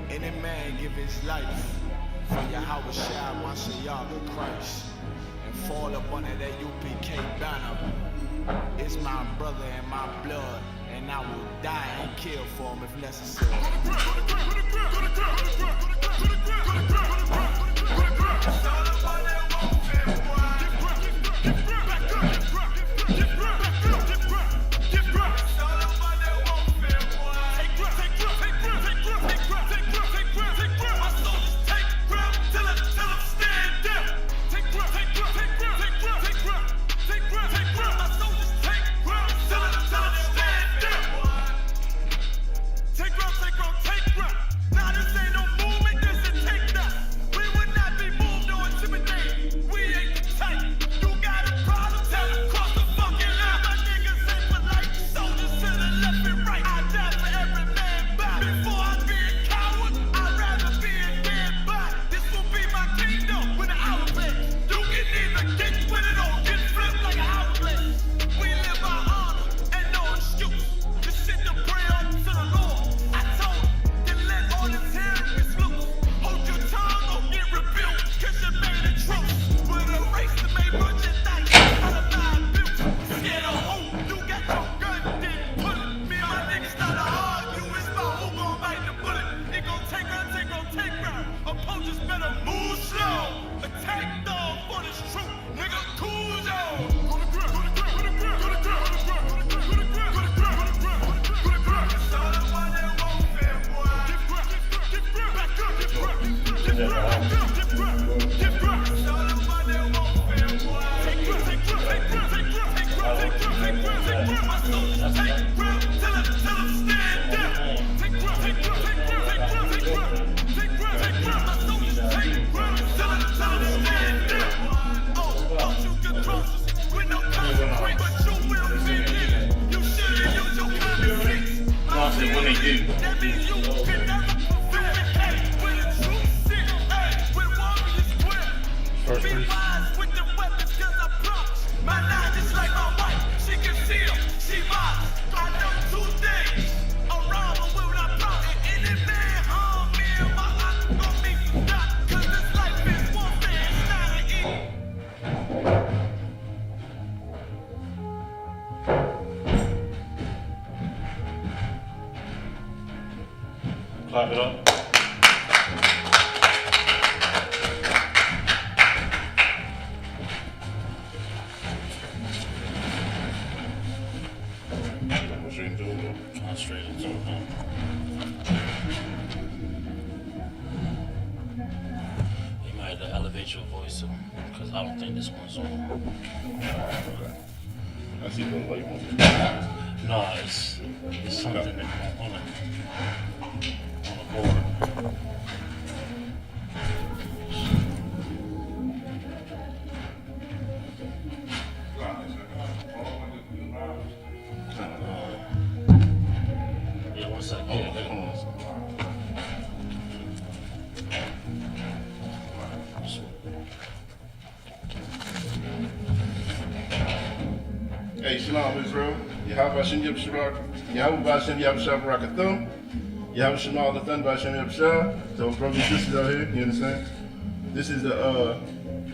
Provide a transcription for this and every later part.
Any man give his life for Yahweh Shai Mashiach Christ and fall up under that UPK banner. It's my brother and my blood, and I will die and kill for him if necessary. Clap it up. Straight into it. Straight into it. You might have to elevate your voice because I don't think this one's on. I see the light one. No, it's something that on the board. Yeah, 1 second. Hey, Shalom Israel. Yahweh Hashem Yabsharak. Yahweh Hashem Yabsharak. Yahweh Shemal Lathan Hashem Yabshah. So, brothers and sisters out here, you understand? This is the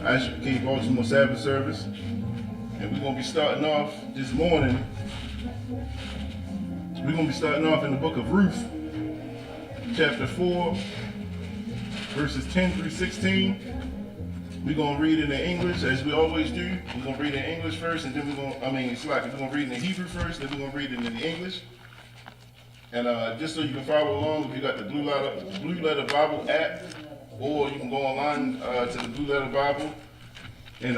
ISUPK Baltimore Sabbath service. And we're going to be starting off this morning. We're going to be starting off in the book of Ruth, chapter 4, verses 10 through 16. We're going to read it in English, as we always do. We're going to read it in English first, and then we're going to, we're going to read it in Hebrew first, then we're going to read it in English. And just so you can follow along, if you got the Blue Letter Bible app, or you can go online to the Blue Letter Bible, and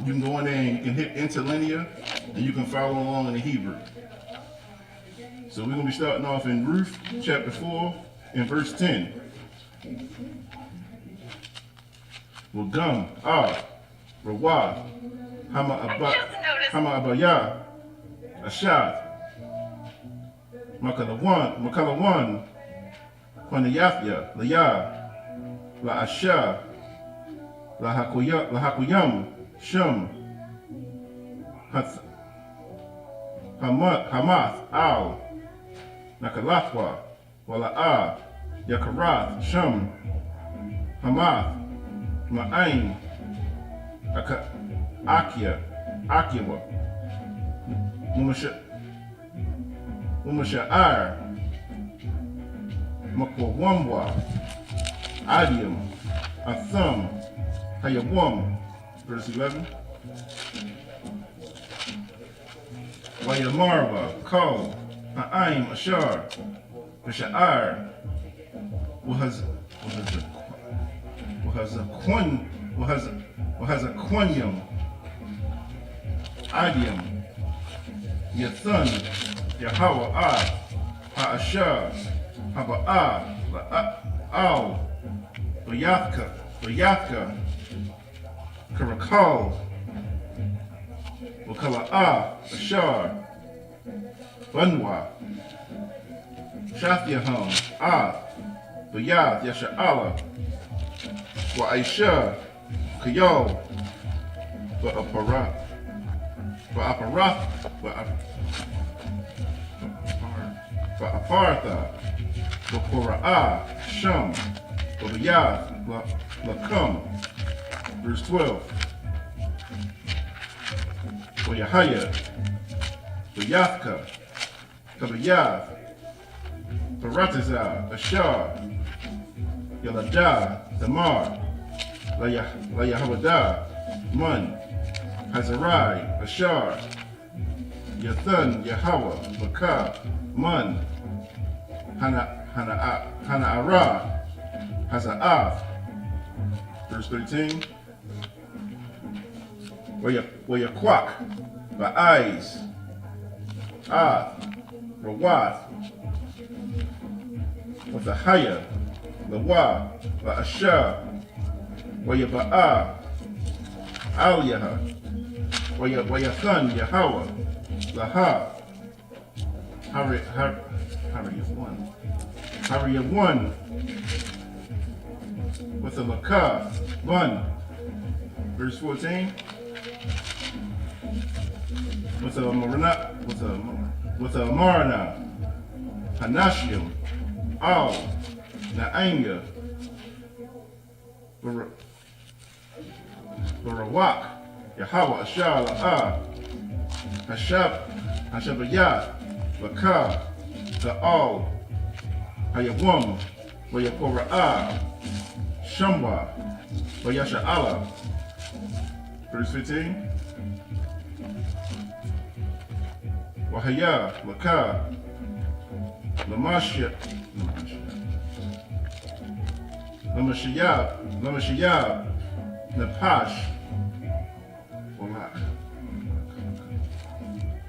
you can go in there and you can hit interlinear, and you can follow along in the Hebrew. So we're going to be starting off in Ruth, chapter 4, and verse 10. Wagam, Rawa, Hama Abaya, Ashad, Makalawan, Panayafya, Laya, La Asha, La Hakuyam, Shum, Hamath, Al, Nakalathwa, Wala'ah, Yakarath, Shum, Hamath, Ma'ain, Akia, Akiwa, Umasha'ar, Makwawamwa, Adium, Athum, Hayawam, verse 11. Wayamarwa, Kal, Ha'aim, Ashar, Masha'ar, Wahazaquanyum, Adium, Yathun, Yahawah, Ha'ashar, Haba'ah, Al, Bayathka, Karakal, Wakala'ah, Ashar, Bunwa, Shathiyaham, Bayath, Yasha'ala, Wa'aisha, Kayol, Wa'apartha, Wa'pora'ah, Shum, Wa'ayath, Lakum, verse 12. Wa'yahaya, Wa'yathka, Kabayath, Paratazah, Ashar, Yaladah, Damar, Layahawadah, Mun, Hazarai, Ashar, Yathun, Yahawah, Bakah, Mun, Hana'ara, Haza'af, verse 13. Wayakwak, Ba'ais, Rawat, Wathahaya, Lawa, La'ashah, Wayaba'ah, Aliyaha, Wayathan, Yahawah, Laha, Hariyah, with a Lakah, Bun, verse 14. With a Marana, Hanashim, Al, Naanga, Barawak, Yahawah, Ashar, La'ah, Hashabayat, Bakah, Ta'al, Hayawam, Wayakora'ah, Shamwa, Wayasha'ala. Verse 15. Wahaya, Lakah, Lamashiyab, Napash,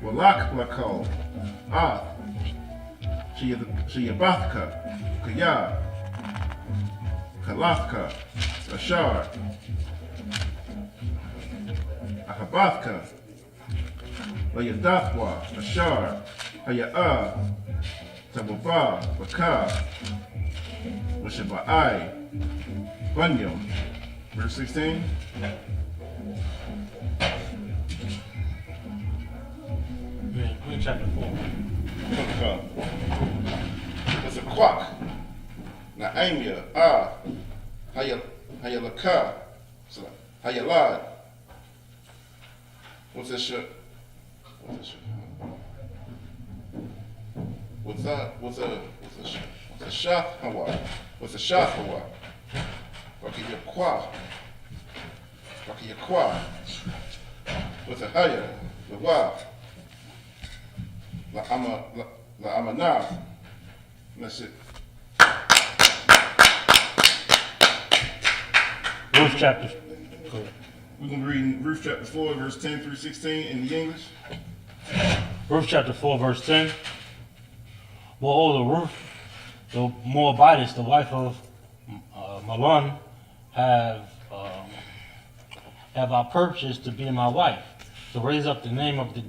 Walak Lakal, Shiyabathka, Kaya, Kalafka, Ashar, Ahabathka, Layadathwa, Ashar, Haya'ah, Tabubah, Bakah, Washaba'ai, Bunyam. Verse 16. Read chapter 4. It's a quack. Naamia, Hayalaka, Hayalad. What's this shit? What's a shaf hawa? What's a shaf hawa? Wakiyakwa. What's a haya? The wa. La amana. That's it. Ruth chapter. We're going to read Ruth chapter 4, verse 10 through 16 in the English. Ruth chapter 4, verse 10. Moreover, Ruth, the Moabitess, the wife of Mahlon, have I purchased to be my wife, to raise up the name of the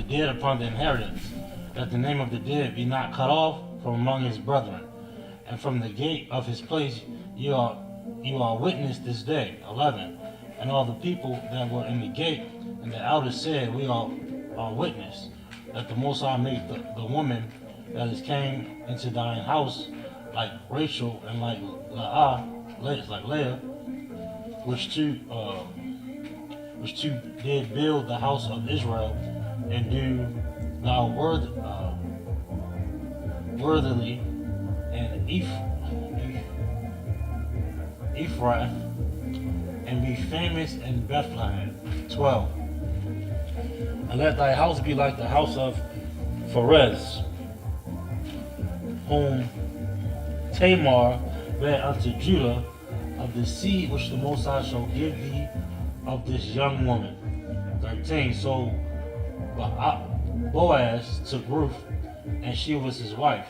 dead upon the inheritance, that the name of the dead be not cut off from among his brethren. And from the gate of his place you are witness this day. 11. And all the people that were in the gate and the elders said, we are witness. that the Most High made the woman that is came into thine house like Rachel and like Leah, which two did build the house of Israel, and do thou worthily, and Ephraim, and be famous in Bethlehem. 12. And let thy house be like the house of Pharez, whom Tamar bare unto Judah, of the seed which the Most High shall give thee of this young woman. 13. So Boaz took Ruth, and she was his wife.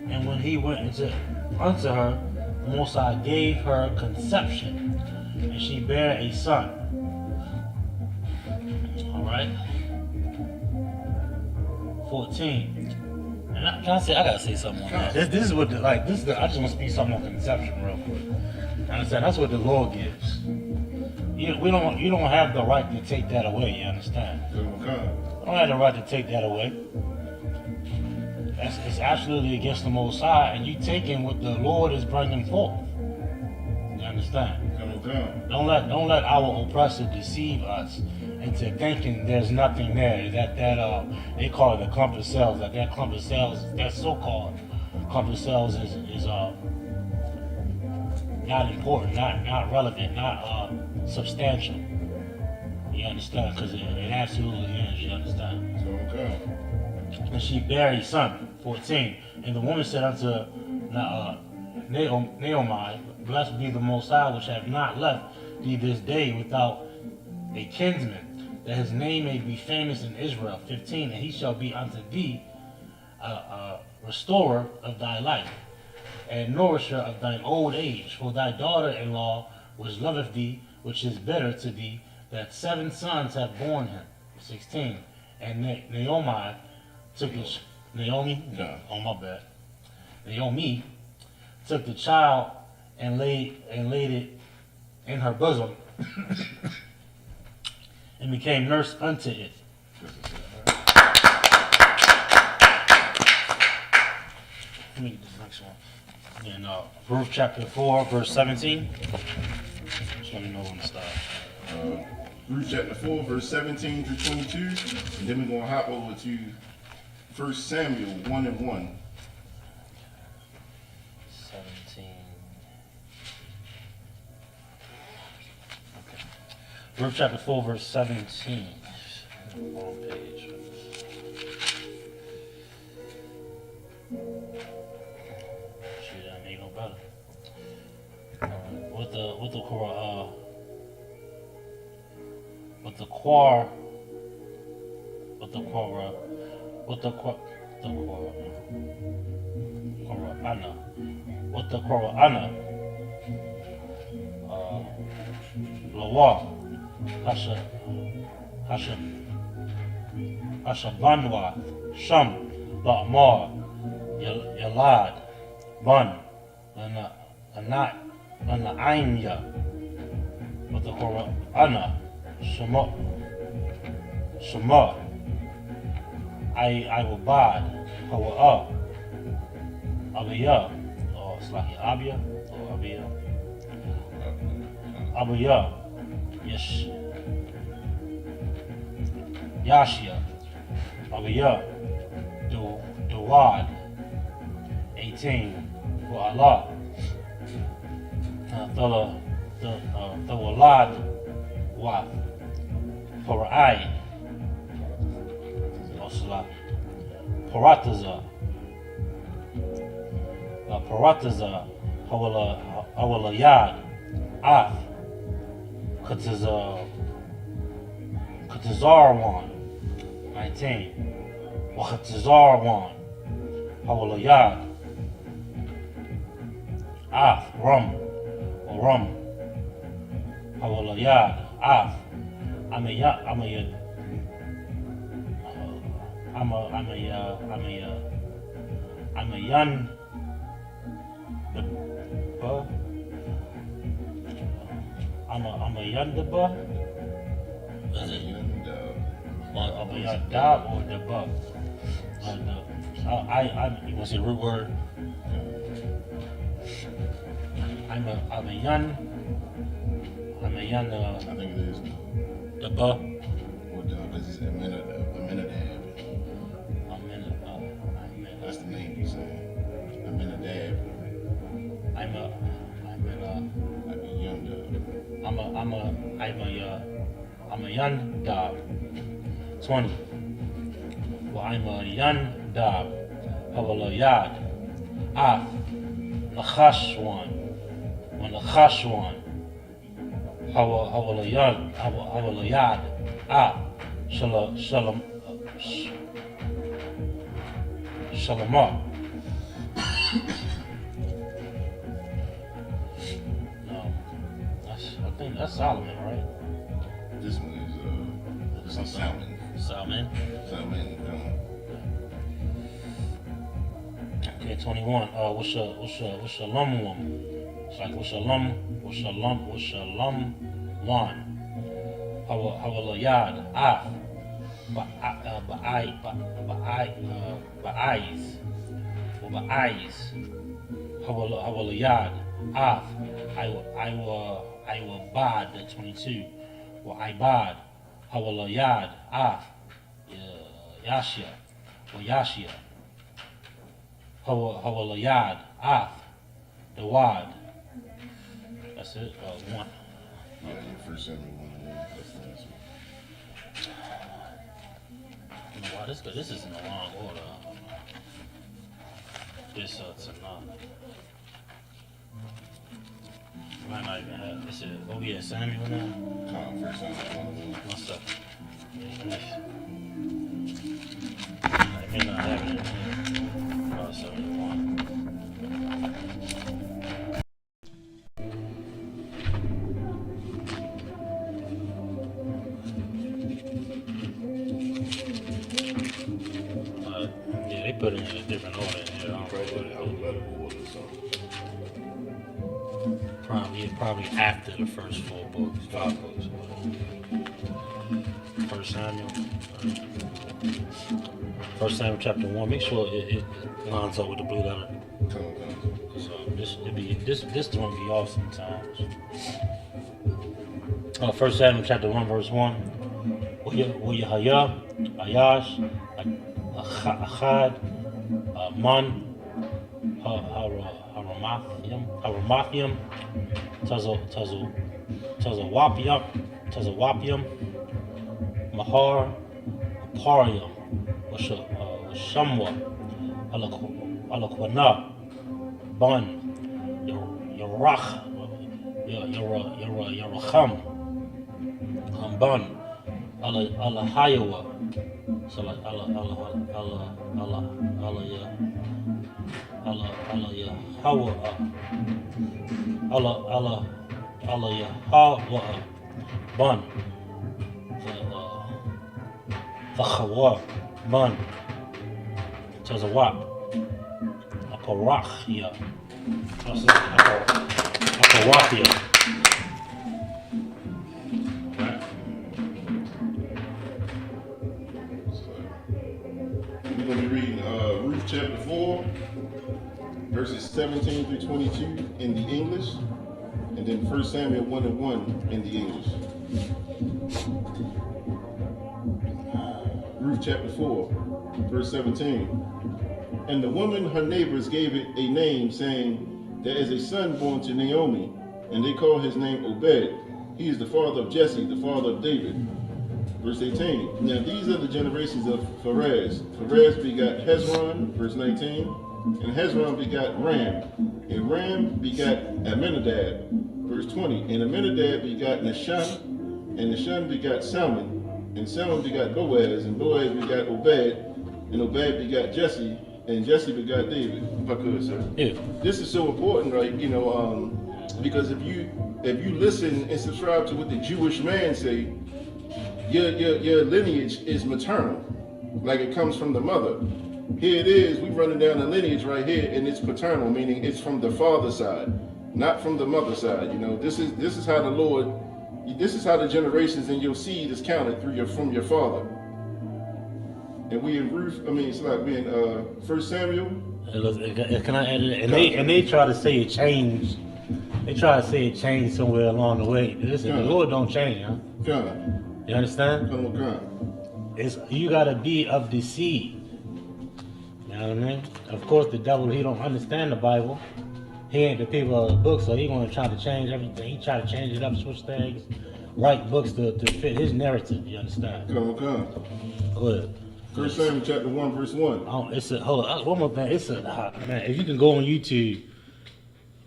And when he went unto her, the Most High gave her conception, and she bare a son. All right. 14. And I gotta say something on that. This is what I just want to speak something on conception real quick. Understand? That's what the Lord gives. You don't have the right to take that away. You understand? You don't have the right to take that away. It's absolutely against the Most High, and you taking what the Lord is bringing forth. You understand? Don't let our oppressor deceive us into thinking there's nothing there. That they call it a clump of cells. That clump of cells, that so-called clump of cells, is not important, not relevant, not substantial. You understand? Because it absolutely is. You understand? And she bare a son. 14. And the woman said unto Naomi, blessed be the Most High, which have not left thee this day without a kinsman, that his name may be famous in Israel. 15. And he shall be unto thee a restorer of thy life, and nourisher of thine old age. For thy daughter-in-law, which loveth thee, which is better to thee, that 7 sons have borne him. 16. And Naomi took his Naomi took the child and laid it in her bosom and became nurse unto it. Let me get this next one. In Ruth chapter 4, verse 17. Just let me know when to stop. Ruth chapter 4, verse 17 through 22. And then we're going to hop over to 1 Samuel 1 and 1. 17. Okay. Ruth chapter 4, verse 17. Wrong page. Shit, that ain't no better. With the Qur'ana, Lawa, Hashabanwa, Sham, Ba'mar, Yalad, Bun, Anat, Anaimya, with the Qur'ana, Shema, I will bad, Hawa'ah, Abiyah, or it's like Abiyah, or Abiyah, Abiyah, Yashia, Abiyah, Duwad, 18, for Allah, the Walad, Wa, for I, Parataza, Hawalayad, Af, Katazarwan, 19, Wakatazarwan, Hawalayad, Af, Rum, Hawalayad, Af, I'm a young I'm a Yandaba. Dab or the bug? You want to say root word? I'm a young. I think it is. The bug. What is it? Aminadab. That's the name he's saying. Aminadab. I'm a young dog. I'm a young dog. 20. Well, I'm a young dog. Havalayad. Nachashwan. When Nachashwan. Havalayad. Shalamah. No, I think that's Solomon, right? This one is Salmon. Solomon. Salmon. Okay, 21. What's a lum woman? It's like what's a lum one? Havalayad. Ba'ayis. Havalayad. I will bad. 22. Well, I bad. Havalayad. Yashia. Or Yashia. Havalayad. The wad. That's it. One. Yeah, your first Samuel 1. That's the answer. Wow, this is in the wrong order. This to not. Might not even have this. Oh yeah, Samuel now. First Samuel 1. One second. I may not have it in here. 71. They put it in a different order in here. Probably after the first 5 books. First Samuel chapter 1. Make sure it lines up with the blue letter. So this won't be off sometimes. First Samuel chapter 1 verse 1. Yahya, Ayash, Achad, Man, Haramathium, Tazawapium, Mahar, Parium, Shamwa, Alakwana, Bun, Yarach, Yaracham, Bun, Alahayawa, so like Bun, Fachawa, Bun, Tazawap, Aparachia, Aparachia. We're going to be reading Ruth chapter 4, verses 17 through 22 in the English, and then 1 Samuel 1 and 1 in the English. Ruth chapter 4, verse 17. And the woman, her neighbors, gave it a name, saying, there is a son born to Naomi, and they call his name Obed. He is the father of Jesse, the father of David. Verse 18. Now these are the generations of Pharez. Pharez begot Hezron, verse 19. And Hezron begot Ram. And Ram begot Aminadab, verse 20. And Aminadab begot Nahshon. And Nahshon begot Salmon. And Salmon begot Boaz. And Boaz begot Obed. And Obed begot Jesse. And Jesse begot David. If I could, sir. Yeah. This is so important, right? Because if you listen and subscribe to what the Jewish man say, your lineage is maternal, like it comes from the mother. Here it is, we running down the lineage right here, and it's paternal, meaning it's from the father side, not from the mother side. This is how the Lord, this is how the generations in your seed is counted from your father. And we in Ruth, it's like we in 1 Samuel. Can I add it? And they try to say it changed. They try to say it changed somewhere along the way. Listen, the Lord don't change, huh? God. You understand? Come on, God. It's you gotta be of the seed. You know what I mean? Of course, the devil he don't understand the Bible. He ain't the people of the book, so he gonna try to change everything. He try to change it up, switch things, write books to fit his narrative. You understand? Come on, God. Go ahead. 1 Samuel chapter 1, verse 1. Hold on. One more thing. Man. If you can go on YouTube,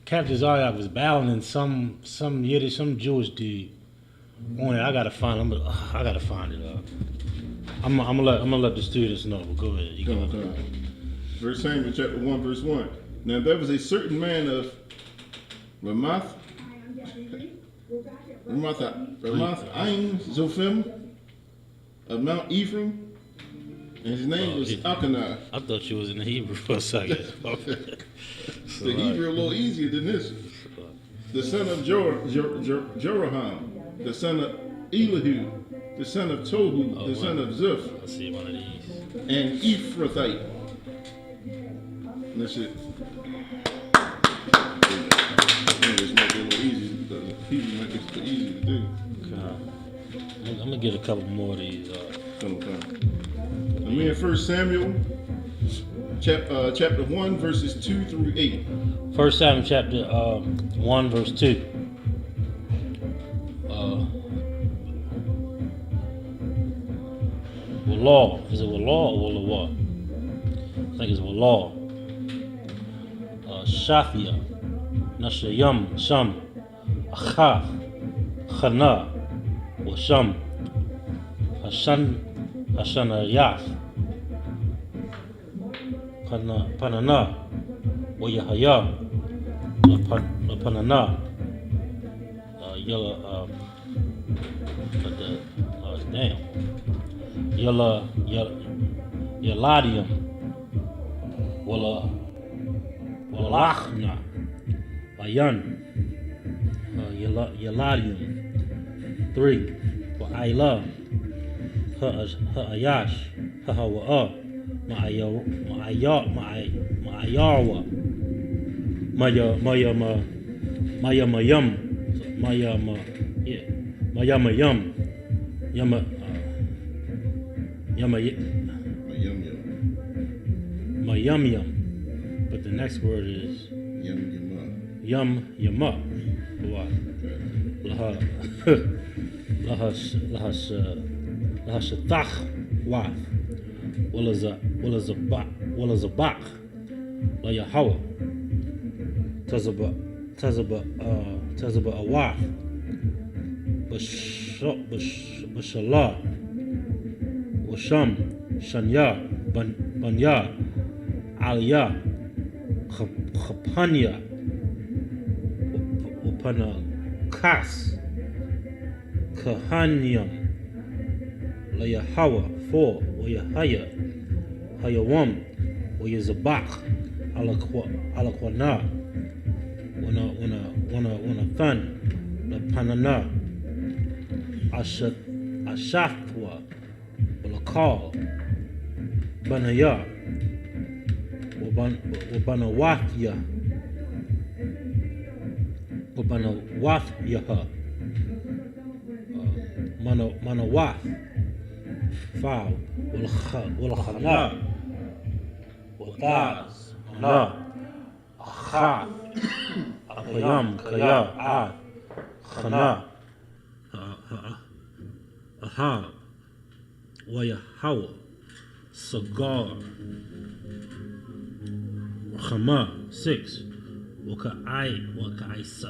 Captain Zaryak was battling some Yiddish, some Jewish dude. On it, I gotta find it. I'm gonna let the students know. But go ahead. You Come on, go. God. 1 Samuel chapter 1, verse 1. Now there was a certain man of Ramath Ain Zophim of Mount Ephraim, and his name was Elkanah. I thought you was in the Hebrew for a second. The Hebrew a little easier than this. The son of Jeroham, the son of Elihu, the son of Tohu, the son of Zuph, I see one of these. and Ephrathite. That's it. English might be a little easy because Hebrew might be easy to do. I'm gonna get a couple more of these. I'm in 1 Samuel chapter 1, verses 2 through 8. 1 Samuel chapter 1 verse 2. Wallah. Is it Wallah or Wallah? I think it's Wallah. Shafia. Nashayam. Sham. Achaf. Chana. Washam. Hashanayaf. Panana. Wayahaya. Panana. Yellow. Damn. Yaladium. Walachna. Bayan. Yaladium. 3. Wa'ayla. Ha'ayash. Ha'awa'a. Ma'ayarwa. Mayamayam. Mayamayam. Mayamyam. But the next word is Yama. Lahashatach Wath. Walazabak. La Yahweh. Tazaba Awath. Bashalah. Washam. Shanya. Banya. Aliyah. Chapanya. Upana Kas. Kahanyam. Layahawa 4. Wayahaya. Hayawam. Wayazabak. Alakwana. Wana Than. Lapanana. Ashathwa. Walakal. Banaya. Wabanawatya. Wabanawatyaha. Manawath. 5. Walkhana. Waltaz. Na. Akha. Akayam. Kaya. Ad. Khana. Aha. Wayahawa. Sagar. Chama. 6. Wakaisa.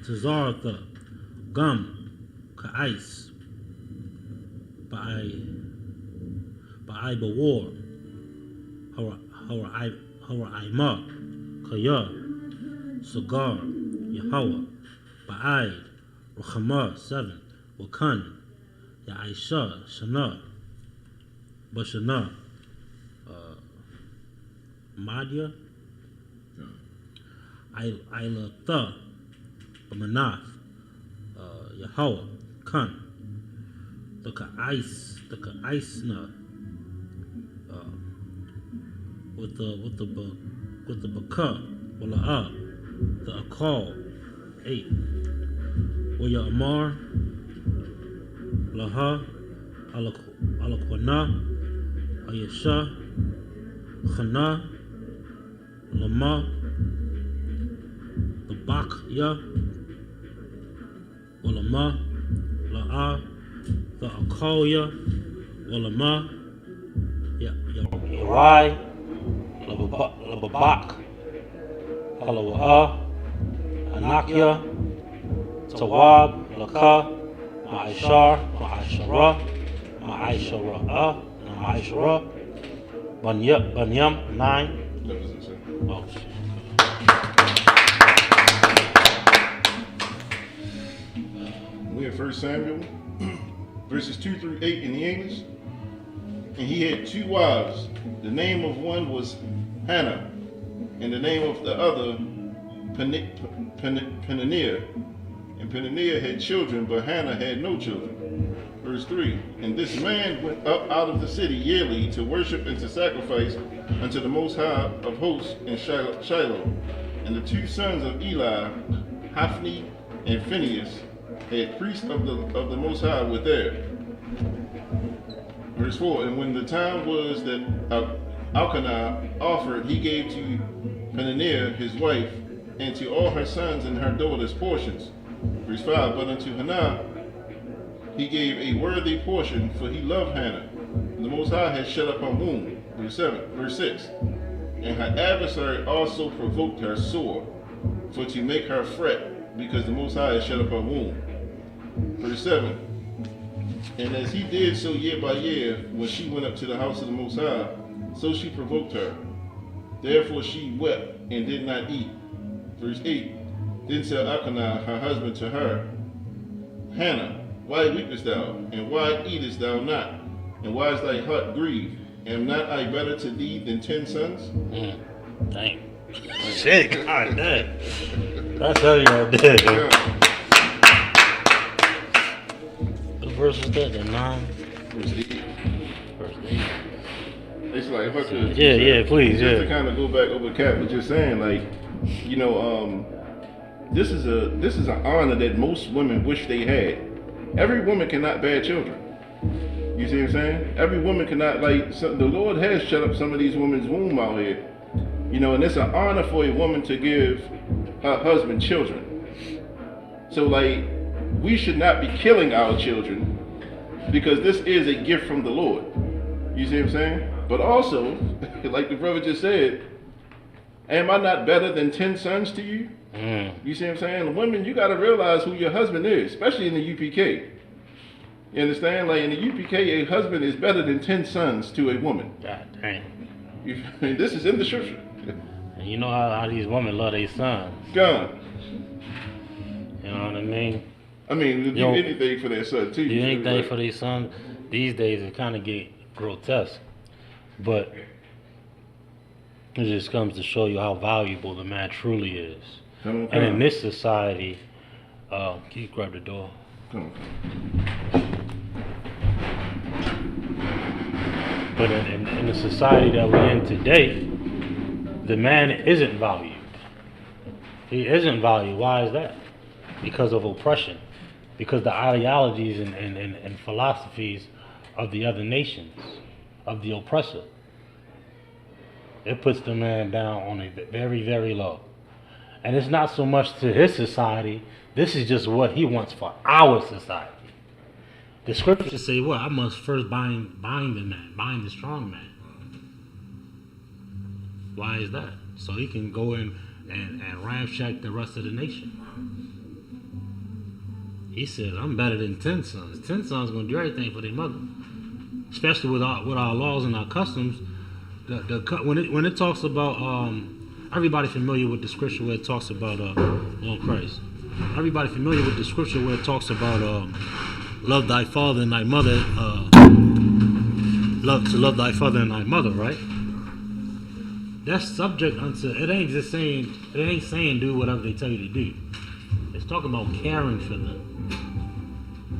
Tazartha. Gum. Ka'is. Ba'ai Bawar. Hawa'ima. Kaya. Sagar. Yahweh. Ba'ai. Rachama. 7. Wakan. Ya'isha. Shana. Bashana. Madya. Ila Tha, Manath, Yahweh, Khan, the Ka'isna, with the Baka, Wala'a, the Akal, 8, Waya Amar, Laha, Alakwana, Ayasha, Khana, Lama, the Bakya, Walama, La'a, the Akalya, Walama, Yawai, Lababak, Halawa'a, Anakya, Tawab, Laka, Ma'ashar, Ma'ashara, Ma'ashara, Ma'ashara, Banyam, 9. Oh, shit. We in 1 Samuel, verses 2 through 8 in the English. And he had 2 wives. The name of one was Hannah, and the name of the other Peninnah. And Peninnah had children, but Hannah had no children. Verse 3, and this man went up out of the city yearly to worship and to sacrifice unto the Most High of hosts in Shiloh. And the 2 sons of Eli, Hophni and Phinehas, had priests of the Most High were there. Verse 4, and when the time was that Elkanah offered, he gave to Peninnah his wife, and to all her sons and her daughters portions. Verse 5, but unto Hannah he gave a worthy portion, for he loved Hannah. The Most High had shut up her womb. Verse 6, and her adversary also provoked her sore, for to make her fret, because the Most High had shut up her womb. Verse 7, and as he did so year by year, when she went up to the house of the Most High, so she provoked her. Therefore she wept and did not eat. Verse 8, then said Elkanah her husband to her, Hannah, why weepest thou, and why eatest thou not, and why is thy heart grieved? Am not I better to thee than 10 sons? Dang. Shit, God damn. That's heavy right there, dude. What verse was that? The 9? Verse 8. Verse 8. It's like, if I could. Yeah, please, just to kind of go back over Cap was just saying, like, you know, this is an honor that most women wish they had. Every woman cannot bear children. You see what I'm saying? Every woman cannot, like, the Lord has shut up some of these women's womb out here. You know, and it's an honor for a woman to give her husband children. So, like, we should not be killing our children, because this is a gift from the Lord. You see what I'm saying? But also, like the brother just said, am I not better than 10 sons to you? You see what I'm saying? Women, you got to realize who your husband is, especially in the UPK. You understand? Like in the UPK, a husband is better than 10 sons to a woman. God dang. I mean, this is in the scripture. And you know how these women love their sons. God. You know what I mean? I mean, do anything for their son too. Do anything for their son. These days it kind of get grotesque. But it just comes to show you how valuable the man truly is. And in this society, can you grab the door? But in the society that we're in today, the man isn't valued. He isn't valued. Why is that? Because of oppression. Because the ideologies and philosophies of the other nations, of the oppressor. It puts the man down on a very, very low. And it's not so much to his society. This is just what he wants for our society. The scriptures say, well, I must first bind the man, bind the strong man. Why is that? So he can go in and ramshack the rest of the nation. He said, I'm better than 10 sons. 10 sons going to do everything for their mother. Especially with our laws and our customs. When it talks about, everybody familiar with the scripture where it talks about, Christ. Everybody familiar with the scripture where it talks about, love thy father and thy mother, love thy father and thy mother, right? that's subject unto. It ain't just saying. It ain't saying do whatever they tell you to do. It's talking about caring for them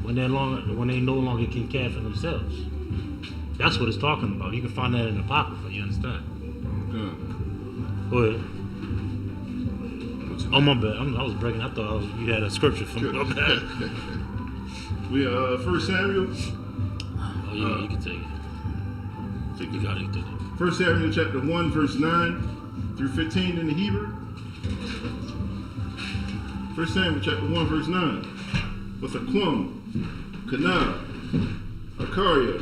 when they no longer can care for themselves. That's what it's talking about. You can find that in the Apocrypha. You understand? Go ahead. Oh my bad. I was breaking. I thought you had a scripture for me. My bad. We 1 Samuel. Oh yeah, you can take it. You got it. 1 Samuel chapter 1 verse 9 through 15 in the Hebrew. 1 Samuel chapter 1 verse 9. With Aquam, Kana, Akaria,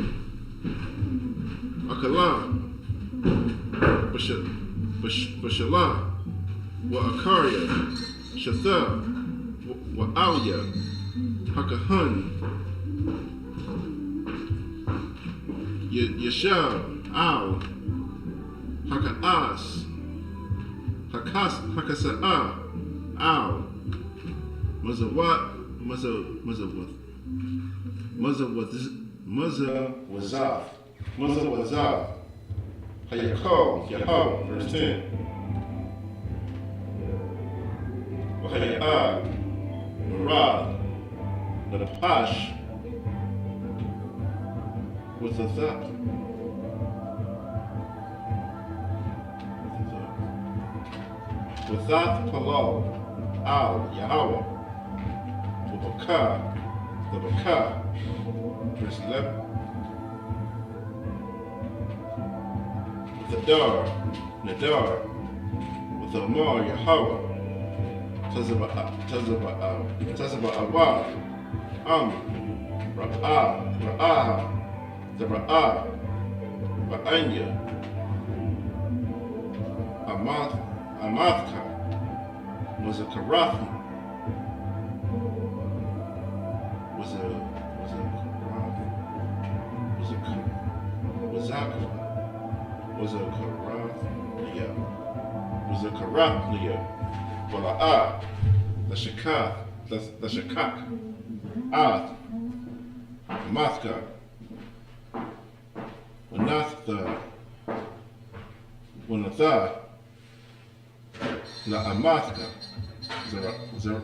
Akala, Bashala, Wa Akaria, Shatha, Wa Alia, Hakahan, Yeshab, Al, Hakaas, Hakasa'a, Al, Mazawat, Mazawazah, Hayakal, Yahal, verse 10. Wahaya'ad, Marad, Napash, with a thought. Without Palal, Al, Yahweh, Wabaka, the Baka, verse 11. With the Dar, Nadar, with the Amar, Yahweh, Tazaba'awa, Ra'ah, the Ra'ah, Ba'anya, Amathka, was a Karathi, was a Karathlia, Wala'ah, the Shakak, Ath, Amathka, Wanatha, Na'amathka,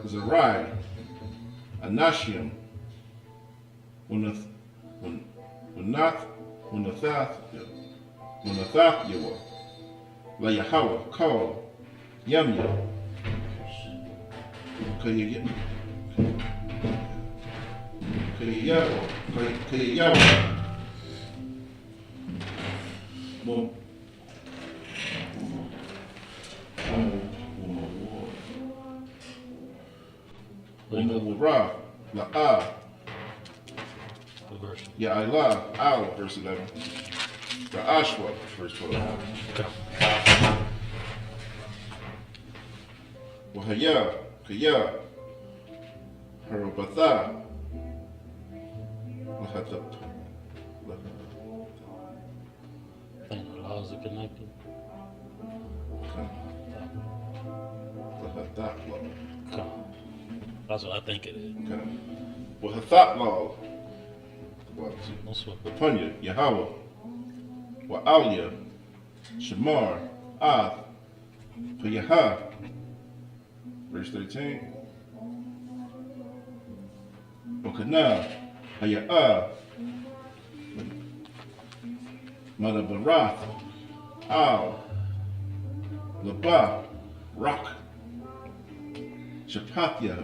Zerai, Anashiam, Wanathathyawa, La Yahweh, Kal, Yamya, Kayayawa, Ra, La'ah, Ya'ila, Al, verse 11. Ra'ashwa, verse 12. Wahaya, Kaya, Harubatha, Lahatap. And the laws are connected. Lahatap. That's what I think it is. Okay. Wahathat law. That's what. Punya, Yahweh, Wa'alia, Shamar, Ath, Payaha, verse 13. Okana, Haya'ah, Madabarath, Al, Labah, Rock, Shapathya,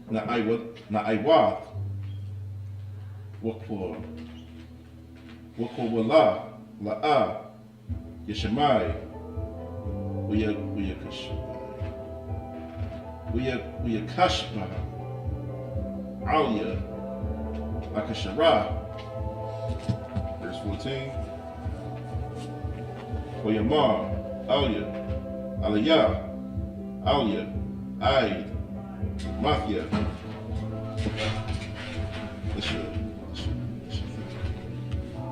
Na'iwath, Wakwala, La'ah, Yeshamai, Uyakashba, Alia, Akashara, verse 14. Oyamar, Alia, Aliyah, Alia, Aid, Mafia,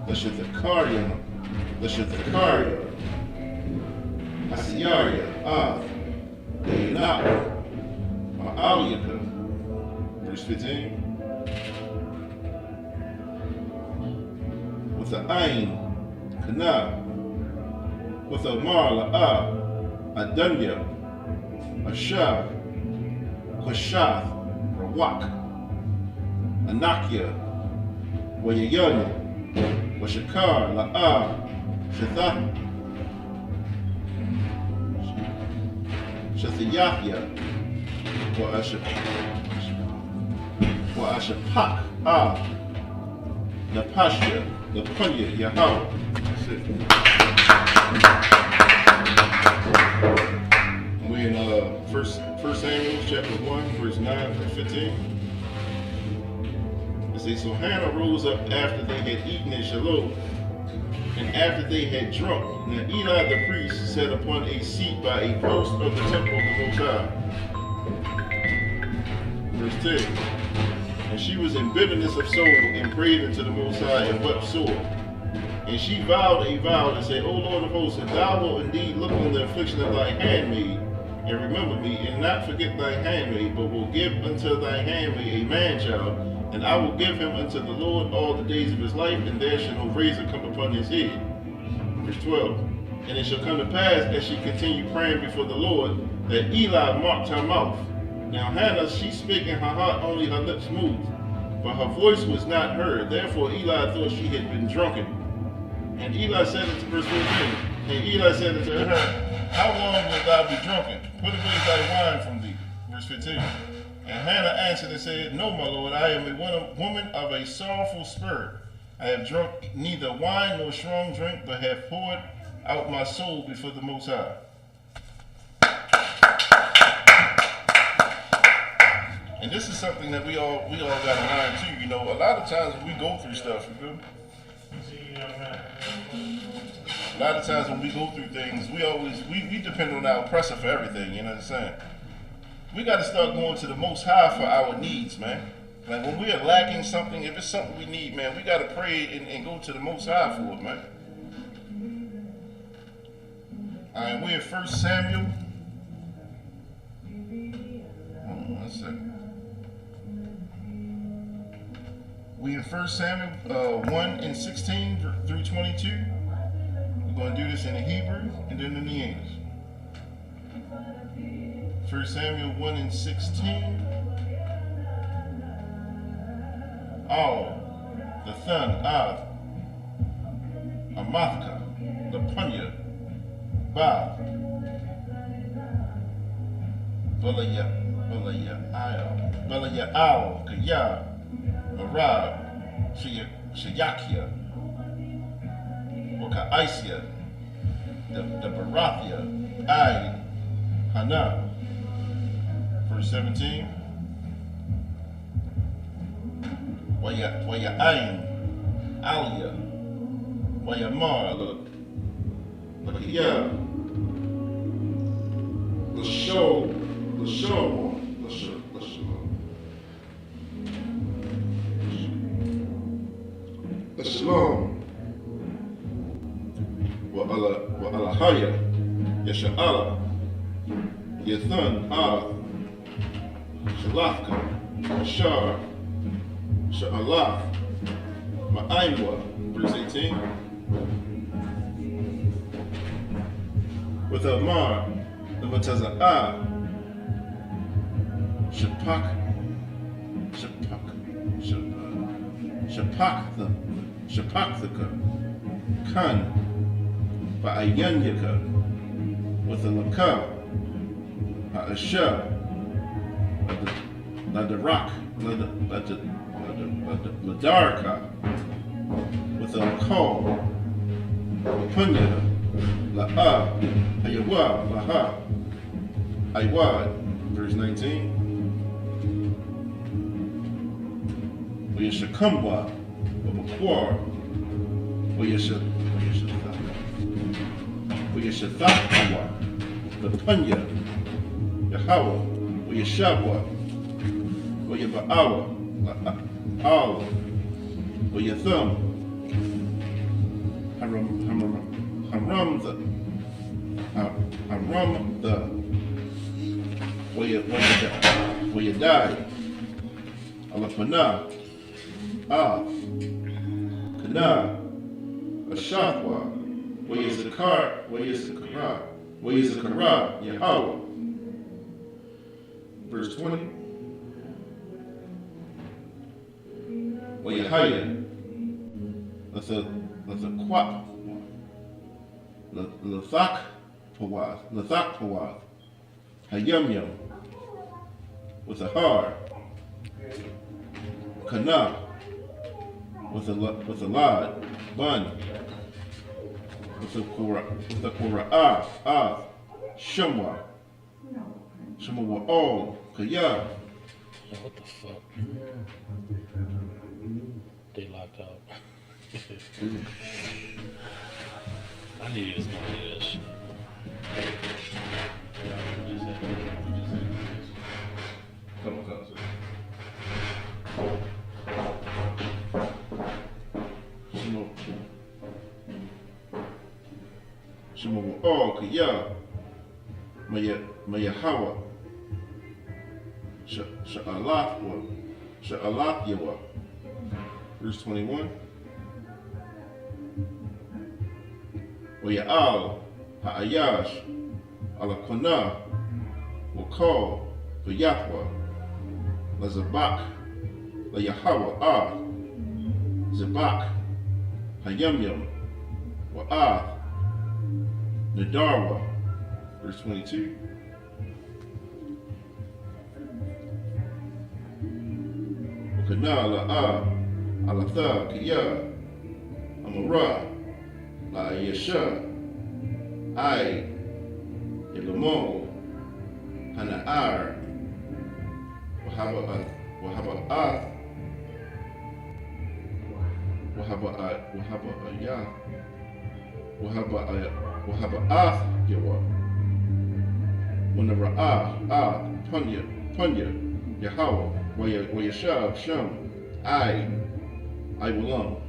Lashithakaria, Asiyaria, Deina, Ma'aliyaka, verse 15. With the Ain, Kana, with a La'a, Adunya, Ashab, Kushath, Rawak, Anakia, Wayayanya, Washakar, La'a, Shathiyahya, Wa'ashapak, Napashya, Napunya, Yahweh. That's it. We're in First Samuel chapter 1, verse 9 through 15. It says, so Hannah rose up after they had eaten in Shiloh, and after they had drunk. Now Eli the priest sat upon a seat by a post of the temple of the Most High. Verse 10. And she was in bitterness of soul, and prayed unto the Most High, and wept sore. And she vowed a vow and said, O Lord of hosts, if thou wilt indeed look on the affliction of thy handmaid, and remember me, and not forget thy handmaid, but will give unto thy handmaid a man-child, and I will give him unto the Lord all the days of his life, and there shall no razor come upon his head. Verse 12. And it shall come to pass, as she continued praying before the Lord, that Eli marked her mouth. Now Hannah, she spake in her heart, only her lips moved, but her voice was not heard. Therefore Eli thought she had been drunken. And Eli said unto verse 14, and Eli said unto her, how long wilt thou be drunken? Put away thy wine from thee. Verse 15. And Hannah answered and said, no, my Lord, I am a woman of a sorrowful spirit. I have drunk neither wine nor strong drink, but have poured out my soul before the Most High. And this is something that we all got to learn too. You know, a lot of times when we go through stuff, you know, a lot of times when we go through things, we depend on our oppressor for everything, you know what I'm saying? We got to start going to the Most High for our needs, man. Like when we are lacking something, if it's something we need, man, we got to pray and go to the Most High for it, man. All right, we're in 1 Samuel. Hold on 1 second. We in 1 Samuel 1 and 16 through 22. We're going to do this in the Hebrew and then in the English. 1 Samuel 1 and 16. The son of Amathka, the Punya, Ba, Belayao, Kaya, Barab, Shayakia, Wakaisia, the Barathia, Ai, Hana. Verse 17. Waya Ain, Alia, Waya Mar, look at yeah. The Shalom. Wa Alahaya, Yasha'ala, Yathan, Shalafka, Shar, Sha'alaf, Ma'aimwa, verse 18. With Amar, the Mataza'ah, Shapakthaka, Kan, Ba'ayanyaka, with the Lakah, Ha'asha, Ladarak, Ladarka, with the Lakal, Punya, La'a, Ayawa, Laha, Aywad, verse 19. Wayashakumwa, Wabakwar, Wayashathawa, the Punya, Yahweh, Wayashabwa, Wayaba'awa, Al, Wayathum, Haram the Wayadai, Alapana, Kana, Ashakwa, Wayasakar, Yahweh. Verse 20. Wayahaya. That's a quap. Lathak Pawath. Hayum. With a har. Kana. With a lad. Bun. With a Kora'ah. Shemwa. Shemwa all. Kaya. What the fuck? They locked out. I need to know this. Come on. Shemwa all. Kaya. Mayahawa. Sha'alath Yawa. Verse 21. Waya'al ha'ayash ala kona wakal v'yatwa la zabak la Yahweh zabak hayamyam wa'ath nadarwa. Verse 22. Wakana la'ah alatha kiyah amara la yasha I ilamo hana'ar wahaba yawa wanara'ah punya Yahweh wayashab sham I will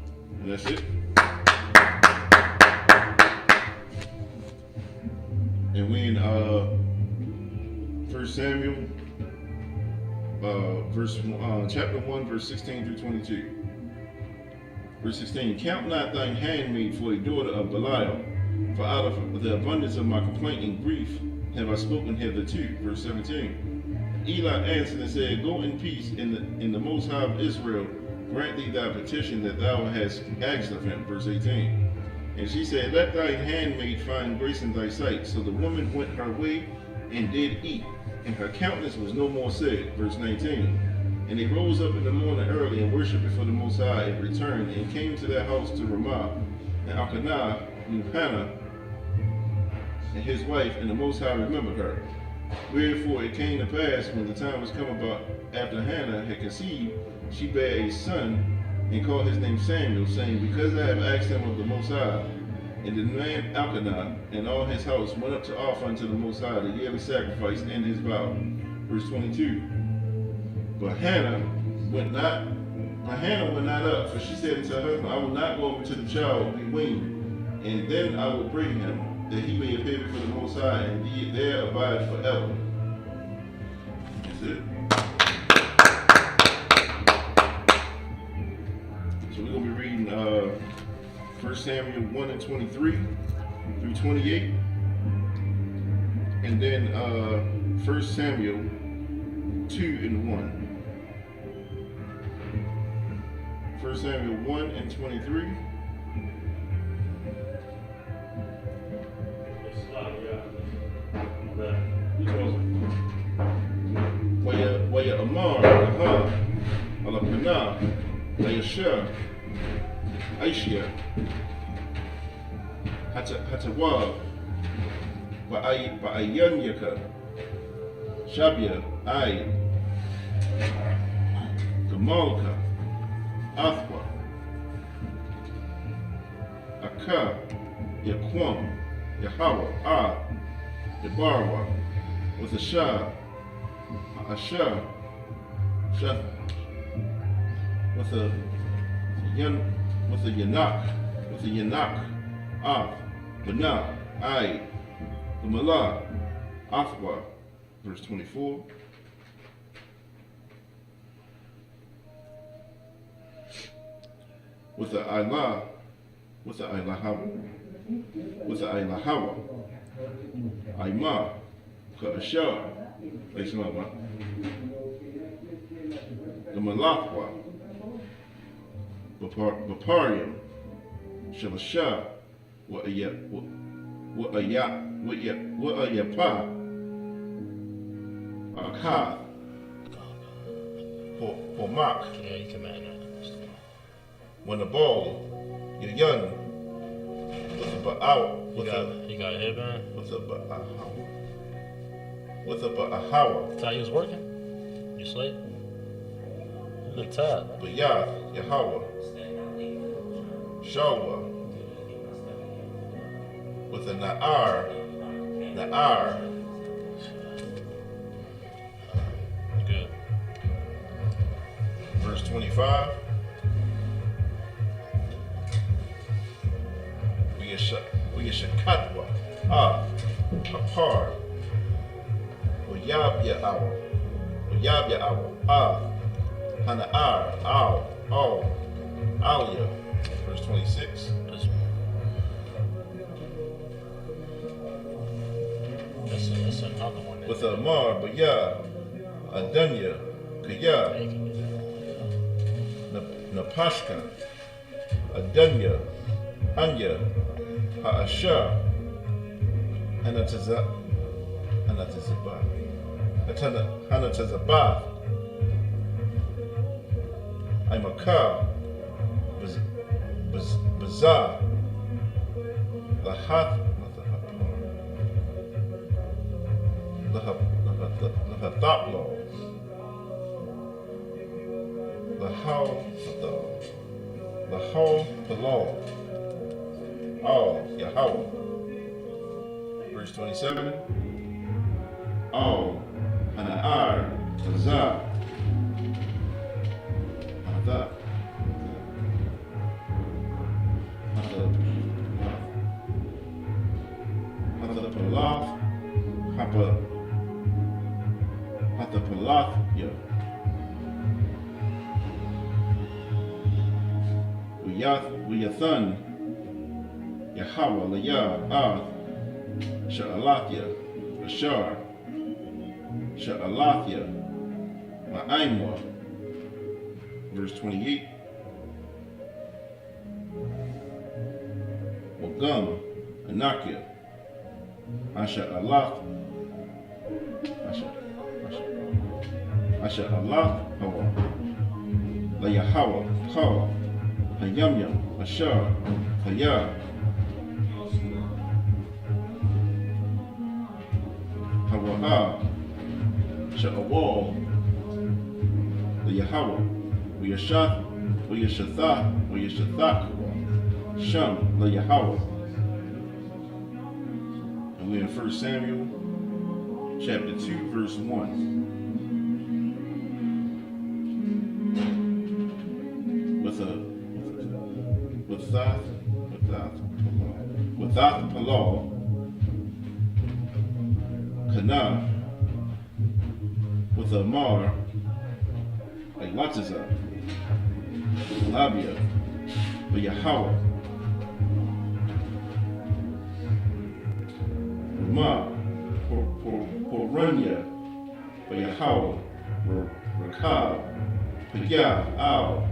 and that's it. And we in 1 Samuel, chapter 1, verse 16 through 22. Verse 16, count not thine handmaid for a daughter of Belial, for out of the abundance of my complaint and grief have I spoken hitherto. Verse 17, Eli answered and said, go in peace, in the Most High of Israel grant thee thy petition that thou hast asked of him. Verse 18. And she said, let thine handmaid find grace in thy sight. So the woman went her way and did eat, and her countenance was no more sad. Verse 19. And they rose up in the morning early and worshipped before the Most High, and returned and came to their house to Ramah. And Elkanah knew Hannah and his wife, and the Most High remembered her. Wherefore it came to pass, when the time was come about after Hannah had conceived, she bare a son, and called his name Samuel, saying, because I have asked him of the Most High. And the man Elkanah and all his house went up to offer unto the Most High the yearly sacrifice and his vow. Verse 22. But Hannah went not up, for she said unto her husband, I will not go over to the child be weaned, and then I will bring him, that he may appear before the Most High, and there abide forever. That's it. So we're going to be reading 1 Samuel 1 and 23 through 28. And then 1 Samuel 2 and 1. 1 Samuel 1 and 23. Waya Amar, Ala Pana, Ayasha, Aishia, Hatawab, Ba'ayanyaka, Shabia, Ai, Gamalka, Athwa, Aka, Yaquam, Yahweh, Debarwa, with a Shah, Asha, Shah, with a Yanak, Bana, Ai, the Malah, Athwa, verse 24. With the Ilah, with the Ilahawa, Aima, Ka'ashar, listen up, man. The Malakwa, Baparium, Shalasha, Wa'ayapa, Akad, Pomak, Yeah, you can man that. when the ball, you're young, with a ba'awa, You got a headband? with a ba'ahawa, with a ba'ahawa, That's how you was working? You sleep? You look tired. Ba'yah, Yahweh, Shawa, with a Na'ar, Good. verse 25. We Shakatwa, Apar, Uyab Ya'awa, Hana'ar, Alia, verse 26. That's another one. With Amar, Ba'yah, Adanya, Kaya, Napashka, Adanya, Anya, Ha'asha, Hanatazabah, Imaka, Bazar, Lahath, Lahathaplo, Lahal Palo, Yahweh. Verse 27. Hana'ar, Hazar, Hadar, Hadapalaf, Hadapalafya, Uyathan, Yahweh, Layah, Sha'alathya, Bashar, Sha'alathya, Ma'aimwa, verse 28. Wagam, Anakia, Asha'alath, Hawa, Layahawa, Kawa, Hayamyam, Ashar, Hayah, Hawaha, Sha'awal, the Yahweh, Uyashathak, Sham, the Yahweh. And we're in 1 Samuel, chapter 2, verse 1. Without Palau, Kana, with a Mar, like Latazah, Labia, but Yahweh, Ma, Porunya, but Yahweh, Rakab, Pagya, Al,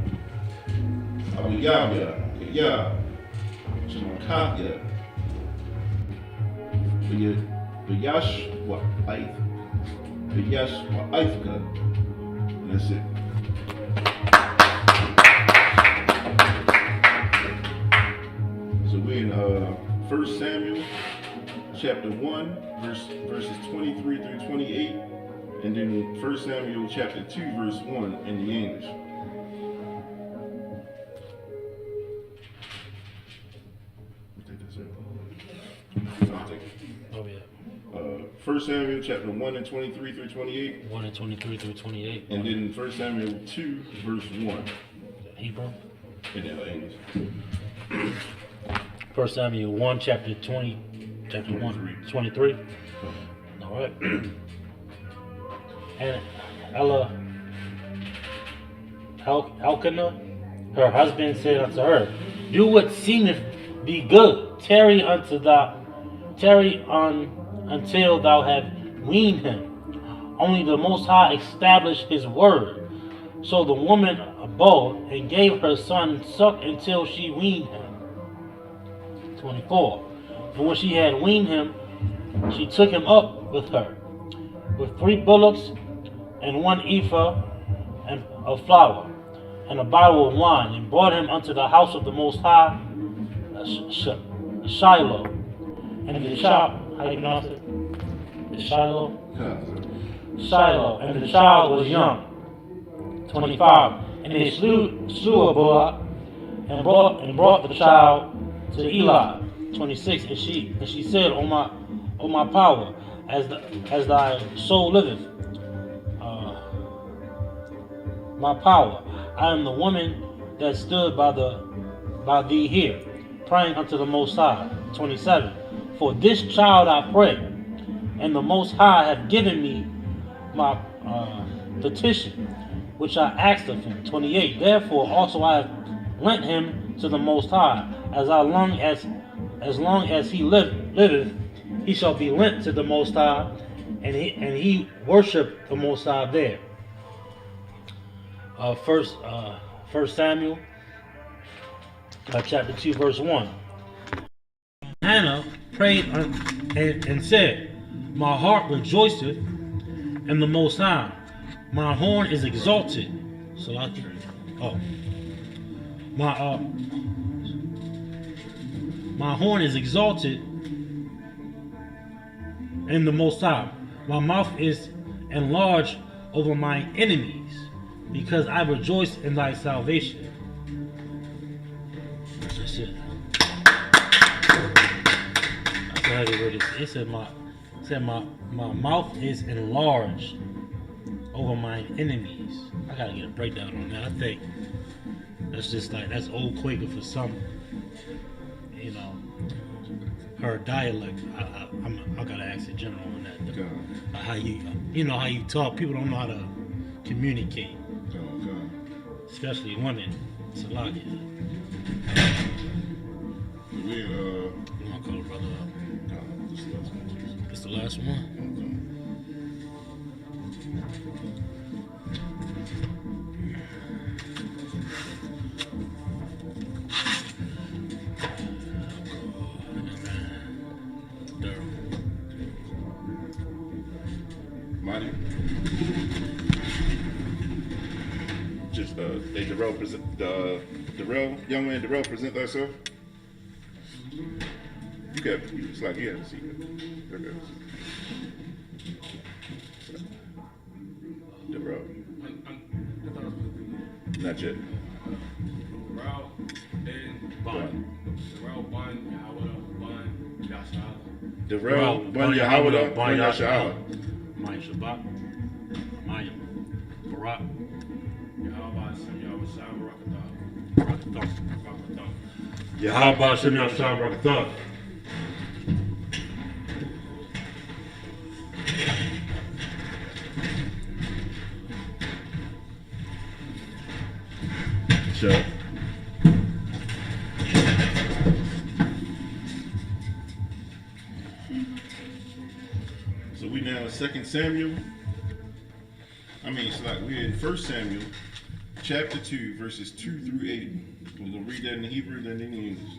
Abuyabya, Kaya, Shamakatya, Bayash wa Aithka, and that's it. So we're in 1 Samuel chapter 1 verses 23 through 28, and then 1 Samuel chapter 2 verse 1 in the English. Oh yeah. 1 Samuel chapter 1 and 23 through 28. 1 and 23 through 28. And then 1 Samuel 2 verse 1. Hebrew. In English. 1 Samuel 1 chapter 1 23. All right. And Elkanah, her husband, said unto her, do what seemeth thee good tarry until thou have weaned him. Only the Most High established his word. So the woman abode and gave her son suck until she weaned him. 24. And when she had weaned him, she took him up with her, with 3 bullocks and 1 ephah of flour, and a bottle of wine, and brought him unto the house of the Most High, Shiloh. And the child, how you pronounce it? Shiloh? Shiloh. And the child was young. 25. And they slew a bullock and brought the child to Eli. 26. And she said, O my power, as thy soul liveth, my power, I am the woman that stood by thee here, praying unto the Most High. 27. For this child I pray, and the Most High hath given me my petition, which I asked of him. 28. Therefore also I have lent him to the Most High, as long as he liveth, he shall be lent to the Most High, and he worship the Most High there. First Samuel, chapter 2, verse 1. Hannah prayed and said, my heart rejoiceth in the Most High. My horn is exalted. So my horn is exalted in the Most High. My mouth is enlarged over my enemies, because I rejoice in thy salvation. That's it. It said my mouth is enlarged over my enemies. I gotta get a breakdown on that. I think that's just like, that's old Quaker for some, her dialect. I gotta ask the general on that. How how you talk. People don't know how to communicate, especially women. It's a lot. I'll call a brother up. It's the last one. Money. Just they Darrell present Darrell, young man Darrell, present thyself. You got it's like he had a secret. Okay. Darrell. Not yet. Darrell, then Bun. Darrell, Bun, Yahweh, Bun, Yasha'Allah. Darrell, Bun, Yahweh, Bun, Yasha'Allah. Maya Shabbat, Maya Barak, Yahweh, Shem, Yahweh, Shah, Barakadah. Yahweh, Shem, Yahweh, Shah, Barakadah. Sure. So we now in 2 Samuel. We're in 1 Samuel, chapter 2, verses 2 through 8. We're going to read that in Hebrew, then in English.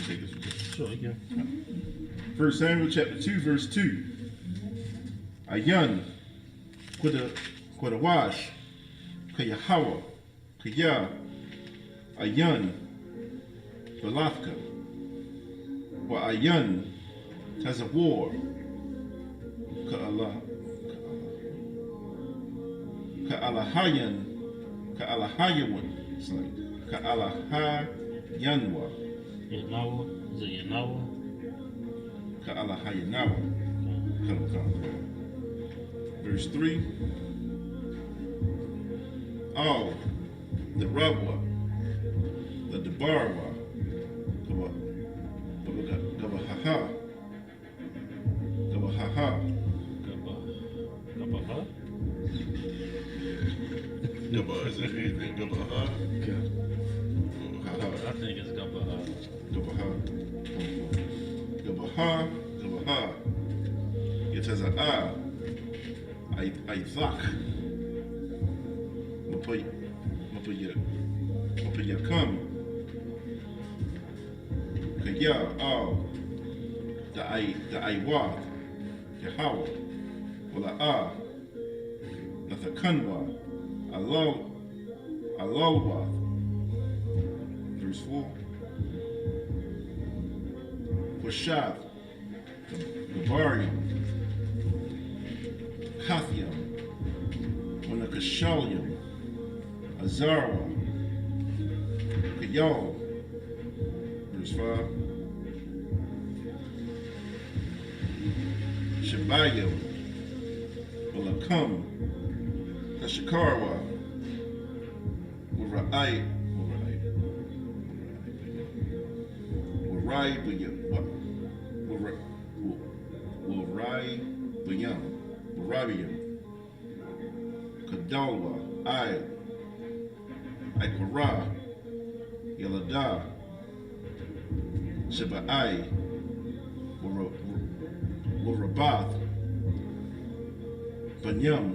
Take this one. Sure, yeah. 1 Samuel, chapter 2, verse 2. Ayan, Quadawash, Kayahawa, Kaya, Ayan, Balafka, Wa Ayan, has a war, Ka'alahayan, Ka'alahayawan, it's like Ka'alahayanwa. Yanawa, is it Yanawa? Ka'alahayanawa. Verse 3. Oh, the Rabwa, the Debarwa, Gabahaha, Gabahaha, Gabaha? Gaba, is it anything? Gabaha? I think it's Gabaha. ha, yataza Isaac. Mapayakam. Kaya the Iwa, Yahweh, Wala Nathakanwa, Allahwa. Verse 4. Washab, Gabarium, Kathiam, Wanakashalium, Azara, Kayal. Verse 5. Shabayim, Walakam, Kashikarwa, Warai Bayam, Kadalwa, Ikara, Yalada, Shiba'ai, Warabath, Banyam,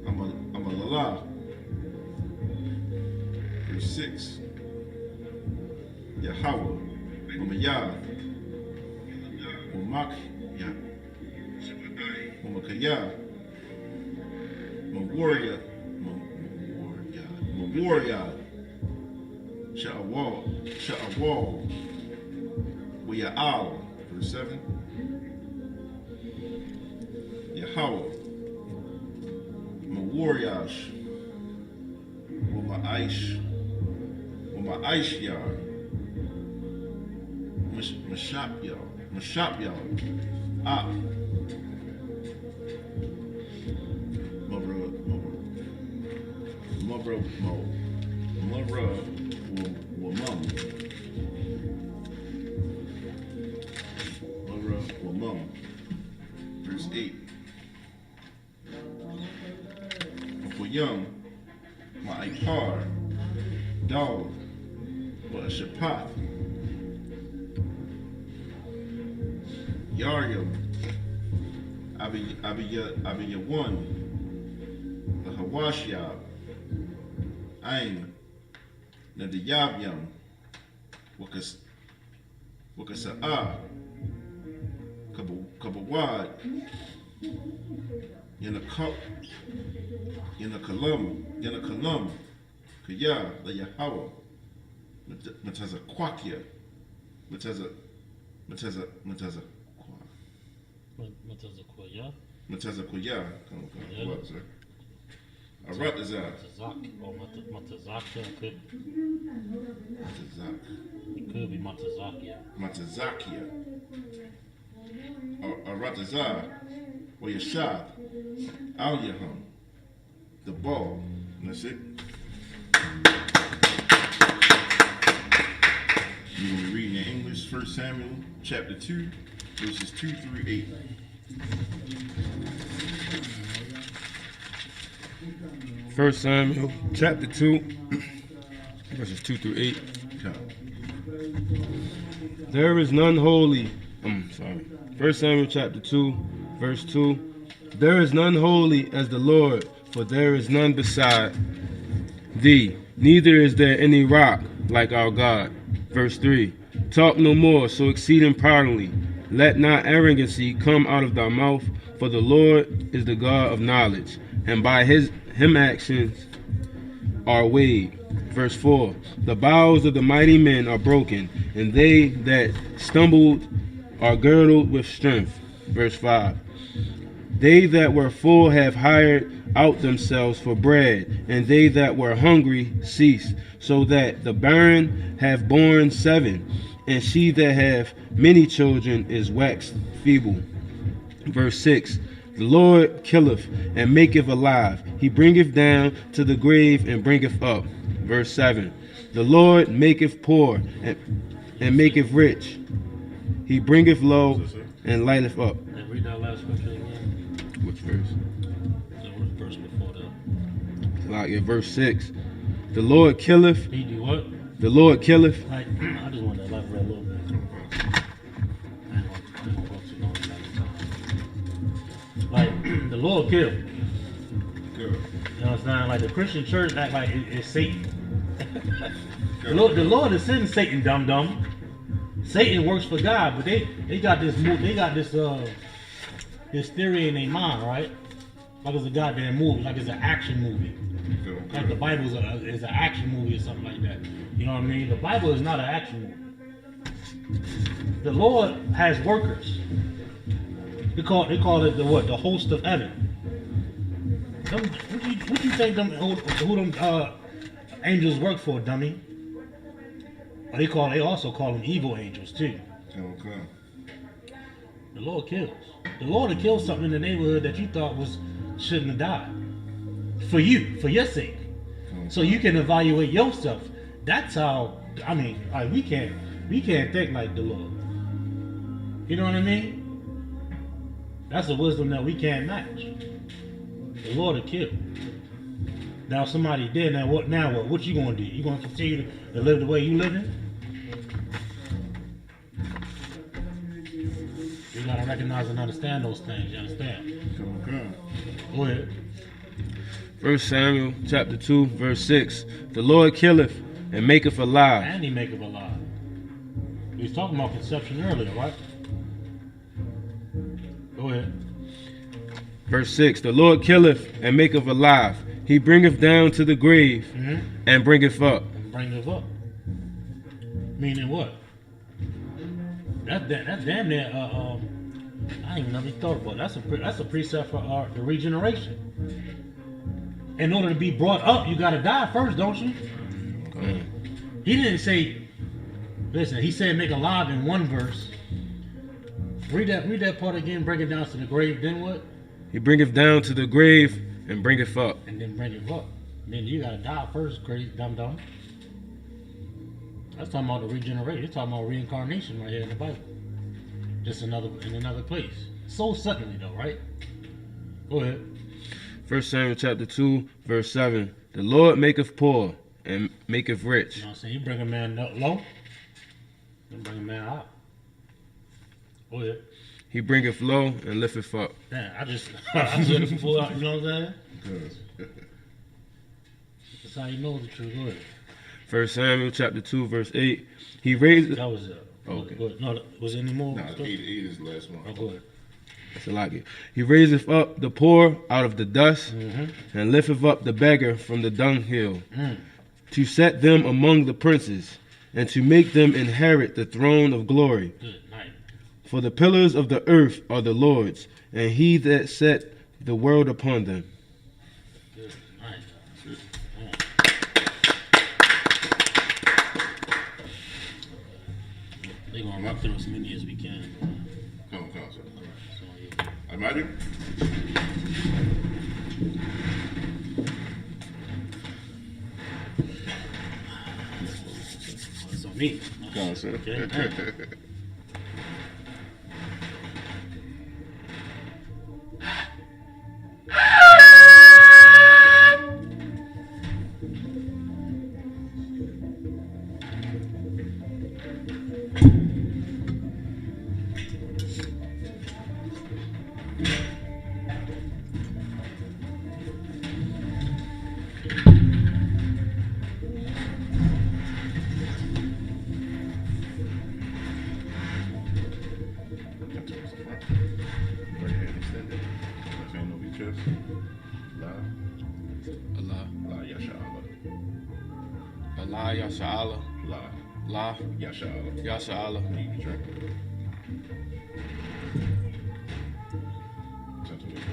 Amalala. Verse 6. Yahweh, Umayah, Umakya, Umakaya, Mawarya, Sha'awal, Wiya'al. Verse 7. Yahweh, Mawaryash, Uma'aish Yar. Mashap y'all. Wamam. Verse 8. For young, my Ipar, dog, but a Shapath. Yaryam, Abiyawan, the Hawashyab, Ain, Nadiyabyam, Wakasa'a, Kabawad, Yanakalam, Kaya, the Yahweh, Mataza Kwakia, Mataza Koya, what, sir? Aratazak. It could be Matazakia. Matazakia. Aratazah. Or Yashad. Al Yaham. The ball. And that's it. You're going to be reading in English, 1 Samuel chapter 2, verses 2 through 8. First Samuel chapter 2, verses 2 through 8. There is none holy. 1 Samuel chapter 2, verse 2. There is none holy as the Lord, for there is none beside thee, neither is there any rock like our God. Verse 3. Talk no more so exceeding proudly. Let not arrogancy come out of thy mouth, for the Lord is the God of knowledge, and by him actions are weighed. Verse 4. The bowels of the mighty men are broken, and they that stumbled are girdled with strength. Verse 5. They that were full have hired out themselves for bread, and they that were hungry ceased, so that the barren have borne 7, and she that hath many children is waxed feeble. Verse 6. The Lord killeth and maketh alive. He bringeth down to the grave and bringeth up. Verse 7. The Lord maketh poor and maketh rich. He bringeth low and lighteth up. And read that last scripture again. Which verse? The verse before that. Like in verse 6. The Lord killeth. He do what? The Lord killeth. I just want to elaborate a little bit. We gonna go too long another time. Like the Lord killed. Good. You know what I'm saying? Like the Christian church act like it's Satan. The Lord is sending Satan, dum dum. Satan works for God, but they got this this theory in their mind, right? Like it's a goddamn movie, like it's an action movie. Good. Like the Bible is an action movie or something like that. You know what I mean? The Bible is not an action movie. The Lord has workers. They call it the what? The host of heaven. What you think who them angels work for, dummy? Or they also call them evil angels too. Okay. The Lord kills. The Lord will kill something in the neighborhood that you thought shouldn't have died. For you, for your sake. So you can evaluate yourself. That's how like we can't think like the Lord. You know what I mean? That's a wisdom that we can't match. The Lord will kill. Now somebody did. Now what? What you gonna do? You gonna continue to live the way you living? You gotta recognize and understand those things. You understand? Okay. Go ahead. 1 Samuel chapter 2, verse 6. The Lord killeth and maketh alive. And he maketh alive. We was talking about conception earlier, right? Go ahead. Verse 6. The Lord killeth and maketh alive. He bringeth down to the grave and bringeth up. Bringeth up. Meaning what? That's damn near. I ain't even never thought about it. That's a precept for the regeneration. In order to be brought up, you got to die first, don't you? Okay. He didn't say. Listen, he said make alive in one verse. Read that part again. Bring it down to the grave. Then what? He bringeth down to the grave and bringeth up. And then bring it up. Meaning you got to die first, crazy dum dum. That's talking about the regeneration. It's talking about reincarnation right here in the Bible. Just in another place. So suddenly though, right? Go ahead. 1 Samuel chapter 2, verse 7. The Lord maketh poor and maketh rich. You know what I'm saying? You bring a man low, you bring a man up. Go ahead. He bringeth low and lifteth up. Damn, I just pull out, you know what I'm saying? That's how you know the truth. Go ahead. 1 Samuel chapter 2, verse 8. He raised. That was it. Okay. Go ahead. No, was there any more? Nah, 8 is the last one. Oh, go ahead. That's a lot. He raiseth up the poor out of the dust and lifteth up the beggar from the dunghill, to set them among the princes and to make them inherit the throne of glory. Good night. For the pillars of the earth are the Lord's, and he that set the world upon them. Good night. They're going to run through as many as we can. Come on, sir. So, yeah. I'm ready. It's on me. Come on, sir. Okay. Right hand extended. Left hand over your chest. La. Allah. La Yasha Allah. Allah, Yasha Allah. La. La, Yasha Allah. Yasha Allah. Need your drink. Gentle with it.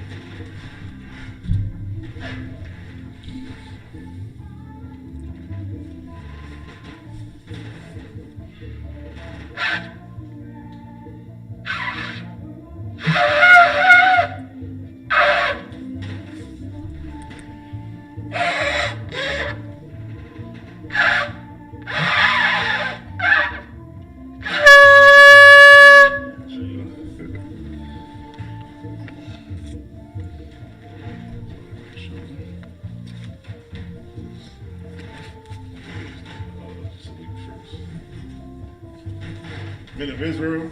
Men of Israel,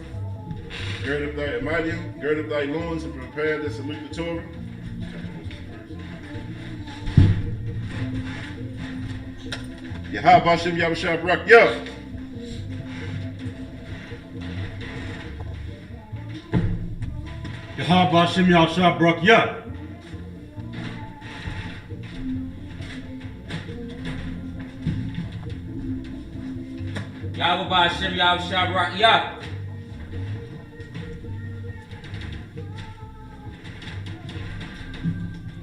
Gird up thy mighty, gird up thy loins, and prepare to salute the Torah. Yahweh Bashem Yahushua Barak Yah. Yahweh Bashem Yahushua Barak Yah. Yahweh Hashem Yahushua Barak Yah.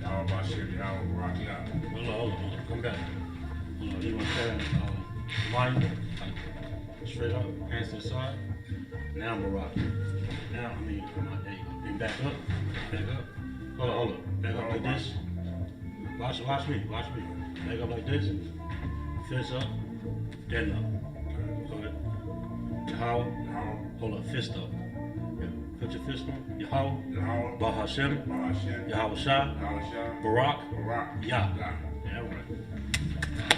Yahweh Bashem Yahweh Barak Yah. Hold on. Come back. Hold on. You want to stand line, like, straight up, hands to the side. Now I'm rock. Now, there you go. Then back up. Hold on. Back up like this. Watch me. Back up like this. Fist up. Then up. Go ahead. Yahweh. Hold up. Fist up. Yeah. Put your fist on. Yahweh. Bah Hashem. Yahweh Shah. Barak. Yah. Yeah, right.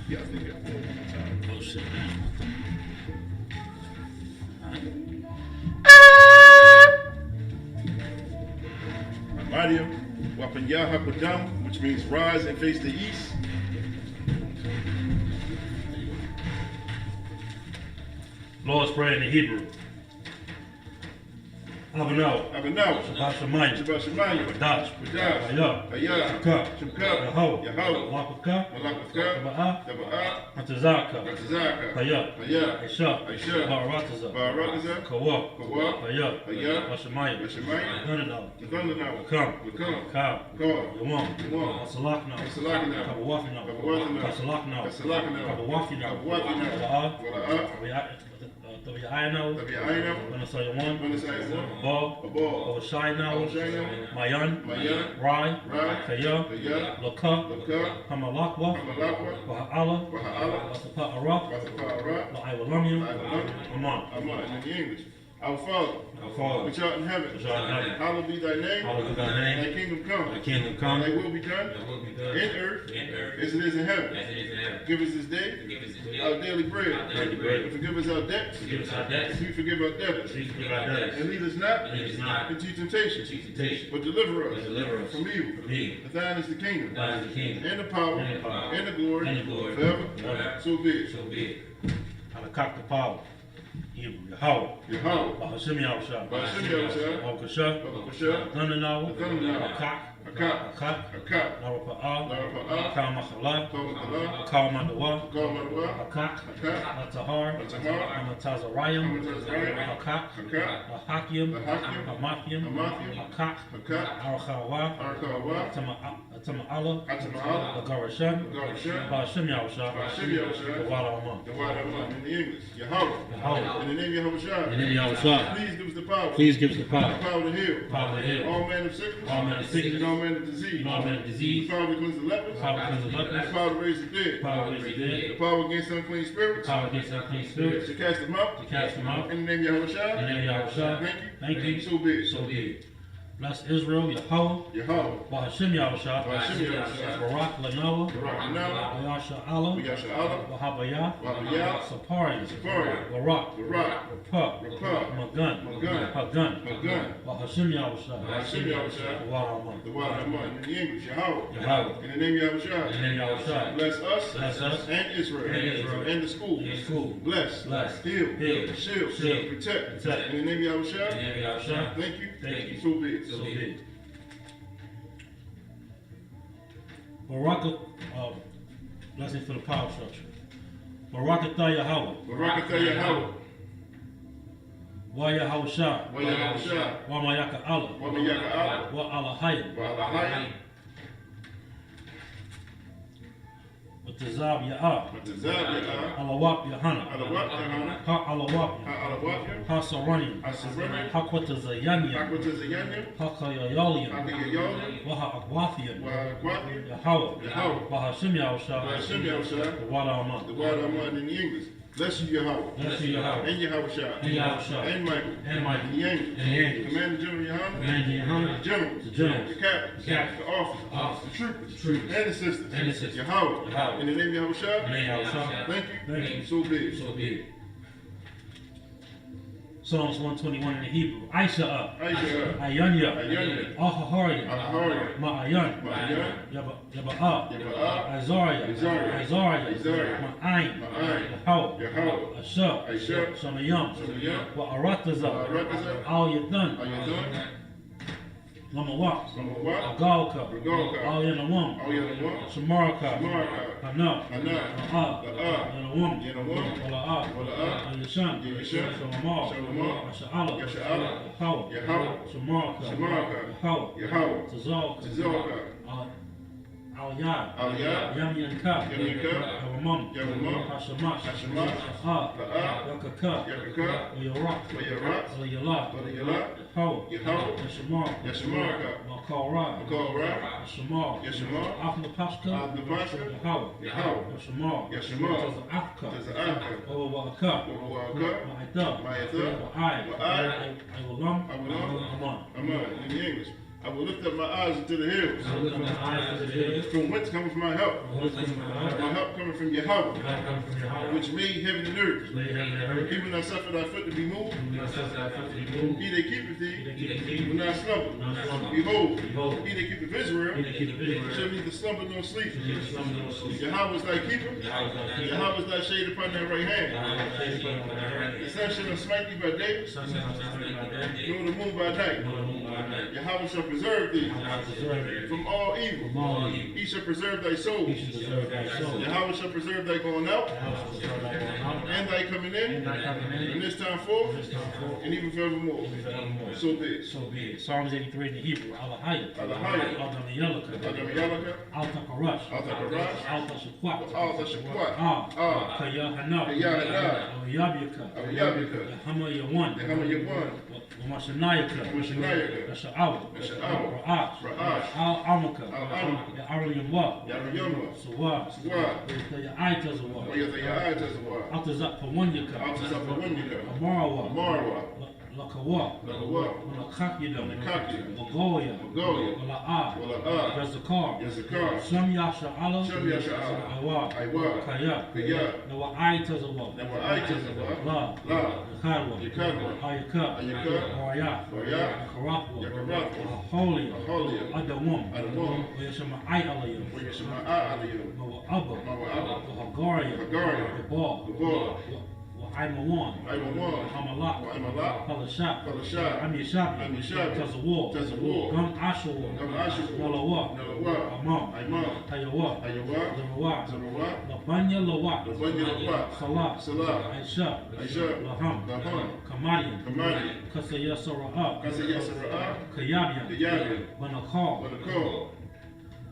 Yeah, I think I Oh, shit. Mariam, Wapanya Hakodam, which means rise and face the east. Lord's Prayer in the Hebrew. Abinah. Shabbat Shemayim. Shabbat Shemayim. Wadash. Wadash. Ayah. Ayah. Shemka. Shemka. Yahweh. Yahweh. Malakavka. Malakavka. Taba'ah. Taba'ah. Matazaka. Matazaka. Ayah. Ayah. Aisha. Aisha. Barataza. Barataza. Kawa. Kawa. Ayah. Ayah. Hashemayim. Hashemayim. Nunanaw. Nathanael. Wakam. Wakam. Kaw. Kaw. Yawam. Yawam. Asalaknaw. Asalaknaw. Kabawafinaw. Kabawafinaw. Kasalaknaw. Kasalaknaw. Kabawafinaw. Kabawafinaw. Wala'ah. Wala'ah. Tabi'aynaw. Tabi'aynaw. Vanasayawan. Vanasayawan. Abal. Abal. Oshaynaw. Oshaynaw. Mayan. Mayan. Rai. Rai. Kaya. Kaya. Laka. Laka. Hamalakwa. Hamalakwa. Waha'ala. Waha'ala. Wasapa'ara. Wasapa'ara. La'iwalamya. La'iwalamya. Aman. Amen. In the English. Our Father, Our Father, which art in heaven, which art in heaven, hallowed be thy name. hallowed be thy name. Thy kingdom come. Thy kingdom come. Thy will be done. Thy will be done In earth, in earth as it is in heaven. as it is in heaven. Give us this day Give us this day our daily bread. our daily bread. And forgive us our debts. Forgive us our debts. As we forgive our debtors. Please forgive our debts. And lead us not And lead us not into temptation, into temptation, but deliver but us deliver us from evil. from evil. For thine is the kingdom, Thine is the kingdom, and the power, and the power, and the glory, and the glory, forever. forever. So be it. So be it. Halakak the power. Hebrew. Yahweh. Yahweh, Bahashim Yahushua. Ba'ashem Yahushua, Wabakasha. Babakasha, Nunanaw. Nathanael, Akak. Akak, Akak. Akak, Narapa'ah. Larapa'ah, Kalmachala. Kawakala, Kalmadawa. Kawamadawa, Akak. Akak, Atahar. Atahar, Amatazarayim. Amatazarayim, Akak. Akak, Ahakim. Ahakim, Hamathim. Hamathim, Akak. Akak, Arachawa. Arakawa, Atama'ala. Atama'ala, Agarashan. Garashan, Bahashim Yahushua. Ba'ashem Yahushua, Gawada Amon. the word of God in the English. Yahweh, Yahweh. in the name of Yahushua, In the name of Yahushua. please give us the power. Please give us the power. The power to heal. Power to heal. All manner of sickness. All manner of sickness. And all manner of disease. All manner of disease. The power to cleanse the lepers. Power to cleanse the lepers. The power to raise the dead. Power to raise the The dead. power against unclean spirits. Power against unclean spirits. To cast them out. To cast them out. In the name of Yahushua. In the name of Yahushua. Thank you. Thank you. So be it. So be it. Bless Israel, Yahweh, Yahweh. Bahashim Yahushua, Ba'ashem Yahushua. Barak Lanoah, Barak Lanoah. Yasha Allah, Yasha Allah. Wahabayah, Wahabayah. Sapari, Sapari. Barak, Barak. Rapah, Rapah. Magun, Magun. Pagun, Magun. Bahashim Yahushua, Ba'ashem Yahushua. Waraman, The word of God in the English. Yahweh. Yahweh, In the name of in Yahushua. the name of Yahushua, Bless us. Bless us. And Israel. And Israel. And the school. And the school. Bless. Bless. Heal. Heal. Shield. Shield. Protect. Protect. In the name of In Yahushua. the name of Yahushua. Thank you. Thank you. So be it. So be it. Barakah, blessing for the power structure. Barakatah Yahweh, Barakatah Yahweh. Wa Yahushua, Wa Yahushua. Wa Mayaka Allah, Wa Mayaka Allah. Wa Alahayim, Wa Alahayim. Wa Tazab Ya'ah. Matazab Ya'ah. Alawap Yahana. Alawat Yahana. Ha Alawap. Alawat Ha Sarani. Asarani. Ha Kwatazayanya. Akwatazayanya. Ha Kayayalian. Akiyayali. Waha Akwafian. Wakwati. Yahweh. Yahweh. Bahashim Yahusha. Hashem Yahushua. The water The Amon. word I'm on in the English. Bless you, Yahweh. Bless you, Yahweh. And Yahushua. And Yahushua. And Michael. And Michael. And the angels. And the angels. Commander General Yohana. Commander Yohana. The generals. The generals. The captains. The captains. The officers. Officers. The troopers. The troopers. And the sisters. And the sisters. Yahweh. Yahweh. In the name of Yahushua. In the name of Yahushua. Thank you. Thank you. So be it. So be it. Psalms 121 in the Hebrew. Aisha. Aisha. Ayanya. Ayanya. Ahahariya. Ahahariya. Ma'ayan. Ma'ayan. Yaba'a. Yaba'a. Azariya. Azariya. Azariya. Azariya. Ma'ayin. Ma'ayin. Yahweh. Yahweh. Asha. Asha. Shamayam. Shamayam. Wa'arataza. Wa'arataza. Al Yadan. Ayathan. Lamawa. Samawat. Agalka. Agalka. Al Yanawam. Ayanawam. Shamaraka. Shamaraka. Hana. Hana. La'a. La'a. Yanawam. Yanawam. Wala'a. Wala'a. Yashan. Yashan. Shamamar. Shamamar. Yasha'ala. Yasha'ala. Yahweh. Yahweh. Shamaraka. Shamaraka. Yahweh. Yahweh. Tazalka. Tazalka. Al-Yad. Al-Yad. Yam-Yanka. Yam-Yanka. Yawamam. Yawamam. Hashamash. Hashamash. La'a. La'a. Yakaka. Yakaka. Wayarak. Wayarak. Walayala. Walayala. Yahweh. Yahweh. Yashamar. Yashamaraka. Makara. Makara. Yashamar. Yashamar. Afnapashka. Afnapashka. Yahweh. Yahweh. Yashamar. Yashamar. Taza'afka. Taza'afka. Wawaka. Wawaka. Ma'ita. Ma'ita. Wa'ai. Wa'ai. Awalam. Awalam. Aman. Amen. In the English. I will lift up my eyes into the hills. I look from the eyes to the hills. From whence comes my help? Whence comes my help? My help coming from Yahweh, My help comes from Yahweh. which made heaven and earth. Lay heaven and earth. He will not suffer thy foot to be moved. Whom thou sufferest thy foot to be moved. He that keepeth He that thee keepeth thee will not slumber. will not slumber. Behold, Behold, he that keepeth Israel he that keepeth Israel shall neither slumber nor sleep. shall neither slumber nor sleep. Yahweh is thy keeper. Yahweh is thy keeper. Yahweh is thy shade upon thy right hand. Yahweh is thy shade upon thy right The hand. sun shall not smite thee by day, The sun shall not smite thee by day, nor the moon by night. nor the moon by night. Yahweh shall preserve thee Yahweh preserve thee from all evil. from all evil. He shall preserve thy soul. He shall preserve thy soul. Yahweh shall preserve thy going out Yahweh shall preserve thy going out and thy coming and in thy coming from in. this time forth This time forth and even forevermore. and forevermore. So be it. So be it. Psalms 83 in the Hebrew. Alahaya. Alahaya. Aldaniyalaka. Adam Yalaka, Altakarash. Altakarash, Altashakwat. Al-Tashakwat, Ah. Kayahana. Kayahana, Awiyabiyaka. Awiyabiyaka, Yahama Yawan. Yahama Yawan, Wamashanayaka. Wamashanayaka, Yasha'aw. Yasha'aw, Ra'ash. Ra'ash, Al-Amaka. Al-Amaka, Ya'ariyamwa. Yarayama, Suwa. Suwa, Ya'aitazawa. Wayatayaatazawa, Altazak Pawanyaka. Altazapawanyaka, Amarawa. Marwa, Lakawa. Lakawa, Malakakidam. Nakaki, Lagoya. Magoya, Wala'a. Wala'a, Yazakar. Yazakar, Shem Yasha'ala. Shem Yasha'ala, Awa. Aiwa, Kaya. Kaya, Nawa'aitazawa. Nawaitazawa, La. La, Yakarwa. Yakarwa, Ayaka. Ayaka, Waraya. Waraya, Yakarapwa. Yakarapwa, Holy. Aholia, Adawam. Adawam, Wayashama'ai alayam. Wayashama'a Aliyah, Mawa'aba. Mawa'aba, Wahagaria. Hagaria, Wabal. Gabor, Wa'aimawan. Aimawan, Hamalak. Wa'aimalak, Palashak. Palashak, Amishabi. Amishabi, Tazawar. Tazawar, Gum Ashawa. Gum Ashawa, Nalawa. Nalawa, Amam. Aimam, Tayawa. Ayawa, Zarawa. Zarawa, Labanya Lawa. Labanya Lawa, Salah. Salah, Aisha. Aisha, Laham. Laham, Kamadian. Kamadi, Kasaya Sara'a. Kasayasara'a, Kayabian. Kayabi, Banakal. Banakal,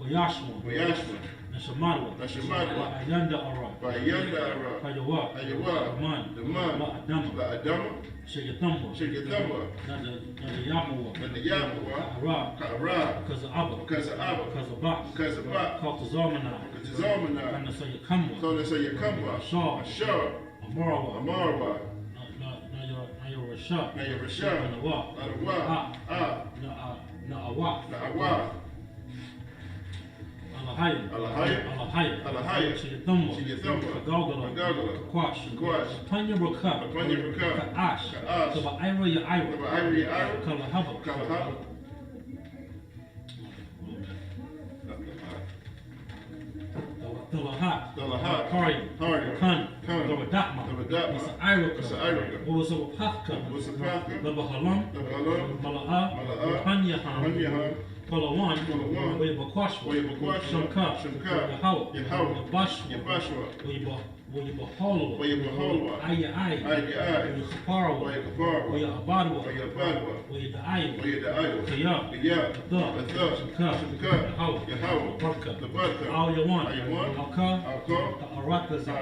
Wayashwan. Wayashma, Nashamadwa. Nashamadwa, Ayanda Ara. Bayanda Ara, Kayawa. Ayawa, Aman. Daman, La Adama. La Adama, Shayatamwa. Shigatama, Nada Yamawa. Nadayabawa, Ara. Ka'ara, Kaza Abba. Kaza Abba, Kaza Ba. Kaza Ba, Kaltazamana. Katazamana, Kana Sayakamwa. Kona Sayakamba, Ashar. Ashar, Amarawa. Amarwa, Na Rasha. Nayarasha, Nawa. Anawa, Na Awa. Na'awa, Alahaya. Alahaya, Alahaya. Alahaya, Shayatamwa. Shigatama, Kagagala. Kagagala, Kakwash. Kakwash, Panya Raka. Apanya Raka, Ka'ash. Ka'ash, Kaba Ira Ya Ira. Kaba Iri Ira, Kalahaba. Kalahaba, Dalahat. Dalahat, Hari. Hari, Kan. Kan, Dawadakma. Dawadakma, Masa Iraka. Masa Iraka, Wawasawapaka. Wasapaka, Labahalam. Dabalam, Mala'a. Mala'a, Panyaham. Panyaha, Palawan. Palawan, Wayabakwashwa. Wayabakwashwa, Shamka. Shamka, Yahawah. Yahawah, Yabashwa. Yabashwa, ويبهولوا ويبهولوا أي ويخبروا ويكفروا ويعبدوا ويعبدوا ويدعيوا ويدعوا خيار إياه الضار الثار الشكار يهوى البركة البركة أو يوان أيوان أوكا Alcohol أراتزا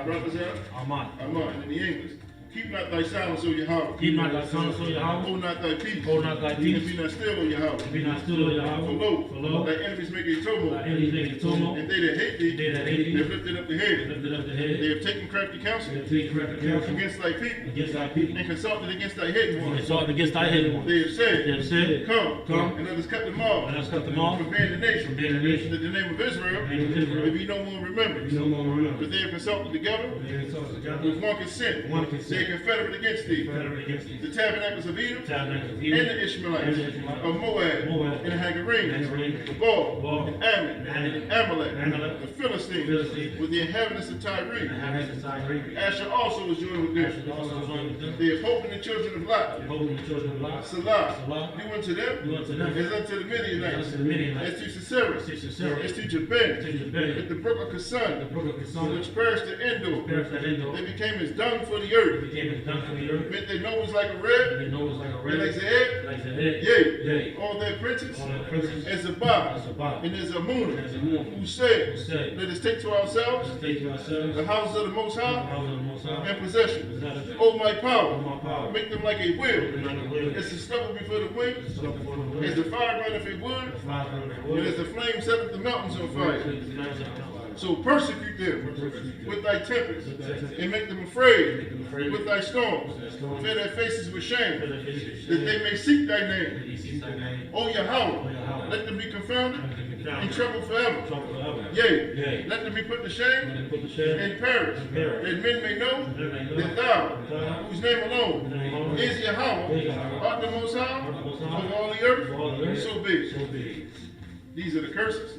Aman أمان in the English. Keep not thy silence, O Yahweh. Keep not thy silence, O Yahweh. Hold not thy peace. Hold not thy And peace. be not still, O Yahweh. Be not still, O Yahweh. For lo, thy enemies make a tumult. Thy enemies make a tumult. And they that hate thee, They that hate thee, have lifted up the head. lifted up the head. They have taken crafty counsel They have taken crafty counsel against thy people, against thy people. and consulted against thy hidden And ones. exalted against thy hidden ones. They have They have said, said, Come, and let us cut them off, and let us cut them off from being the nation, from being a nation. that the name of Israel The name of Israel may be no more remembered. no more remembered. But they have consulted together They have exalted together with one consent. one consent. They are confederate against thee. Confederate against thee. The tabernacles of Edom, Tabernacle of and Edom, the Ishmaelites, and the Ishmaelites, of Moab, Moab, and Hagarenes, Hagarenes, the Baal, Baal, and Ammon, Ammon, and Amalek, Amalek, the Philistines, Philistines, with the inhabitants of Tyre. and having the Tyre. Asher also was joined with them. Asher also joined with them. They have hope in the children of Lot. Holding the children of Lot. Salah, Salah, do unto them, do unto them, as unto the Midianites, as unto the Midianites, as to Sisera, as to Sisera, as to Jabin, as to Jabin, at the brook of the Kison, brook of Kison, which perished at Endor. perished at Endor. They became as dung for the earth. Became as dung for the earth. Meant their nose like a red, Their nose like a and red, like the head, like the head. yea, Yea. all their princes, All their princes, as a bar, as a bar, and as a as moon, a moon, who said, who said, let us take to ourselves let us take to ourselves the houses of the Most the High house of the Most High, and possession. possession. O my All power, my power, make them like a wheel, and like a wheel, as the stubble before the wind, so before the wind, as the fire burneth a wood, fire from the and wood, as the flame setteth the mountains on fire. the mountains of the So persecute them with thy tempest, With thy tempest. and make them afraid Make them afraid. with thy storms. With thy storms. Fill their faces with shame, Fill their faces with that shame. they may seek thy name. That he sees thy name. O O Yahweh, Yahweh, let them be confounded let them be and confounded. troubled forever. Trouble forever. Yea, Yea. let them be put to Let shame them put to shame. and perish, And perish. that men may know That men may know that thou, thou, whose name alone whose name alone is Yahweh, is Yahweh, art the Most High art the Most High of all the of all the earth, earth, so be. so be it. These are the curses.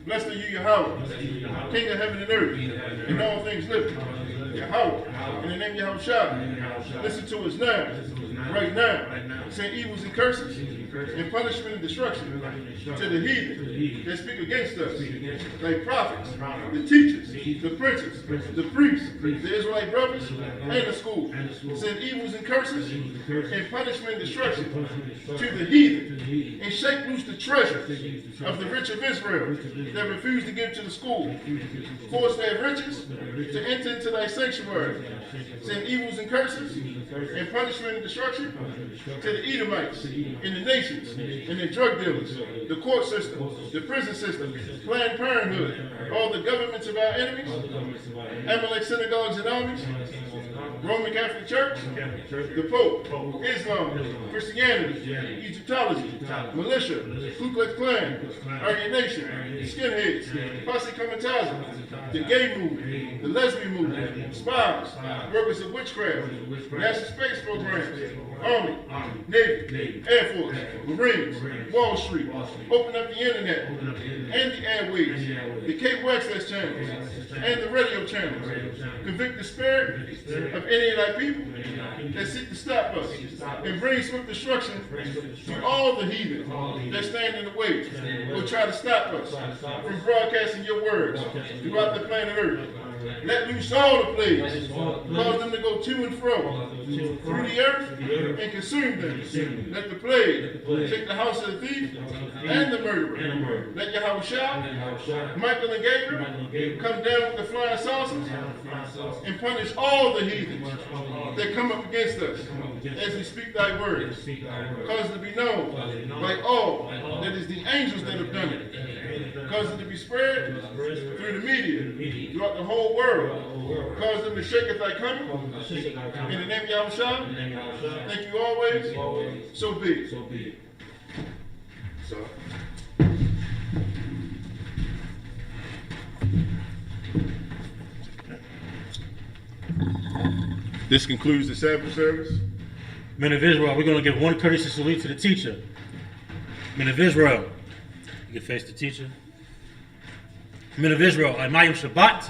Blessed are you, Yahweh, Blessed are you, Yahweh, King of heaven and earth, King of heaven and and earth, all things living. all things living. Yahweh, in the name of Yahweh Shah, listen to us now, Listen to us now, right now, right now. saying evils and curses, and curses, and punishment and destruction and destruction to the to the heathen heathen that speak against us, speak against us, like prophets, like prophets, the teachers, the teachers, the princes, the princes, the priests, the priests, the Israelite brothers, Israelite and brothers, the school, and the school. send evils and curses, evils and curses, and punishment and destruction punishment and to destruction the to heathen, the heathen, and shake loose the treasures Shake loose the of the rich of Israel that refuse to give to the school. refuse to give to the Force their riches to enter into thy sanctuary. Send evils and curses and punishment and destruction to the Edomites, in the nations, and the drug dealers, the court system, the prison system, Planned Parenthood, all the governments of our enemies, Amalek synagogues and armies, Roman Catholic Church, the Pope, Islam, Christianity, Egyptology, militia, Ku Klux Klan, Aryan Nation, skinheads, posse comitatus, the gay movement, the lesbian movement, spies, workers of witchcraft, national space programs, Army, Navy, Air Force, Marines, Wall Street, open up the internet, and the airwaves, the cable access channels, and the radio channels. Convict the spirit of any of thy people that seek to stop us, and bring swift destruction to all the heathen that stand in the way or try to stop us from broadcasting your words throughout the planet Earth. Let loose all the plagues, cause them to go to and fro through the earth and consume them. Let the plague take the house of the thief and the murderer. Let Yahweh Shah, Michael and Gabriel come down with the flying saucers and punish all the heathens that come up against us as we speak thy word. Cause it to be known by all that is the angels that have done it. Cause it to be spread through the media throughout the whole world. Cause them to shake at thy coming. In the name of Yahweh Shah, thank you always. So be it. So. This concludes the Sabbath service. Men of Israel, we're going to give one courtesy salute to the teacher. Men of Israel, you can face the teacher. Men of Israel, Aymayim Shabbat,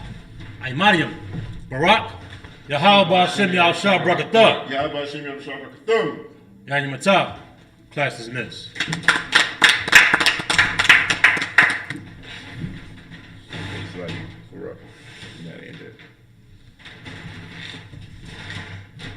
Aymayim, Barak, Yahweh Ba'ashem Yahushua Brakatah, Yahweh Hashem Yahushua Brakatah. Yanyi Matah. Class dismissed. It's like, we're up. Not in there.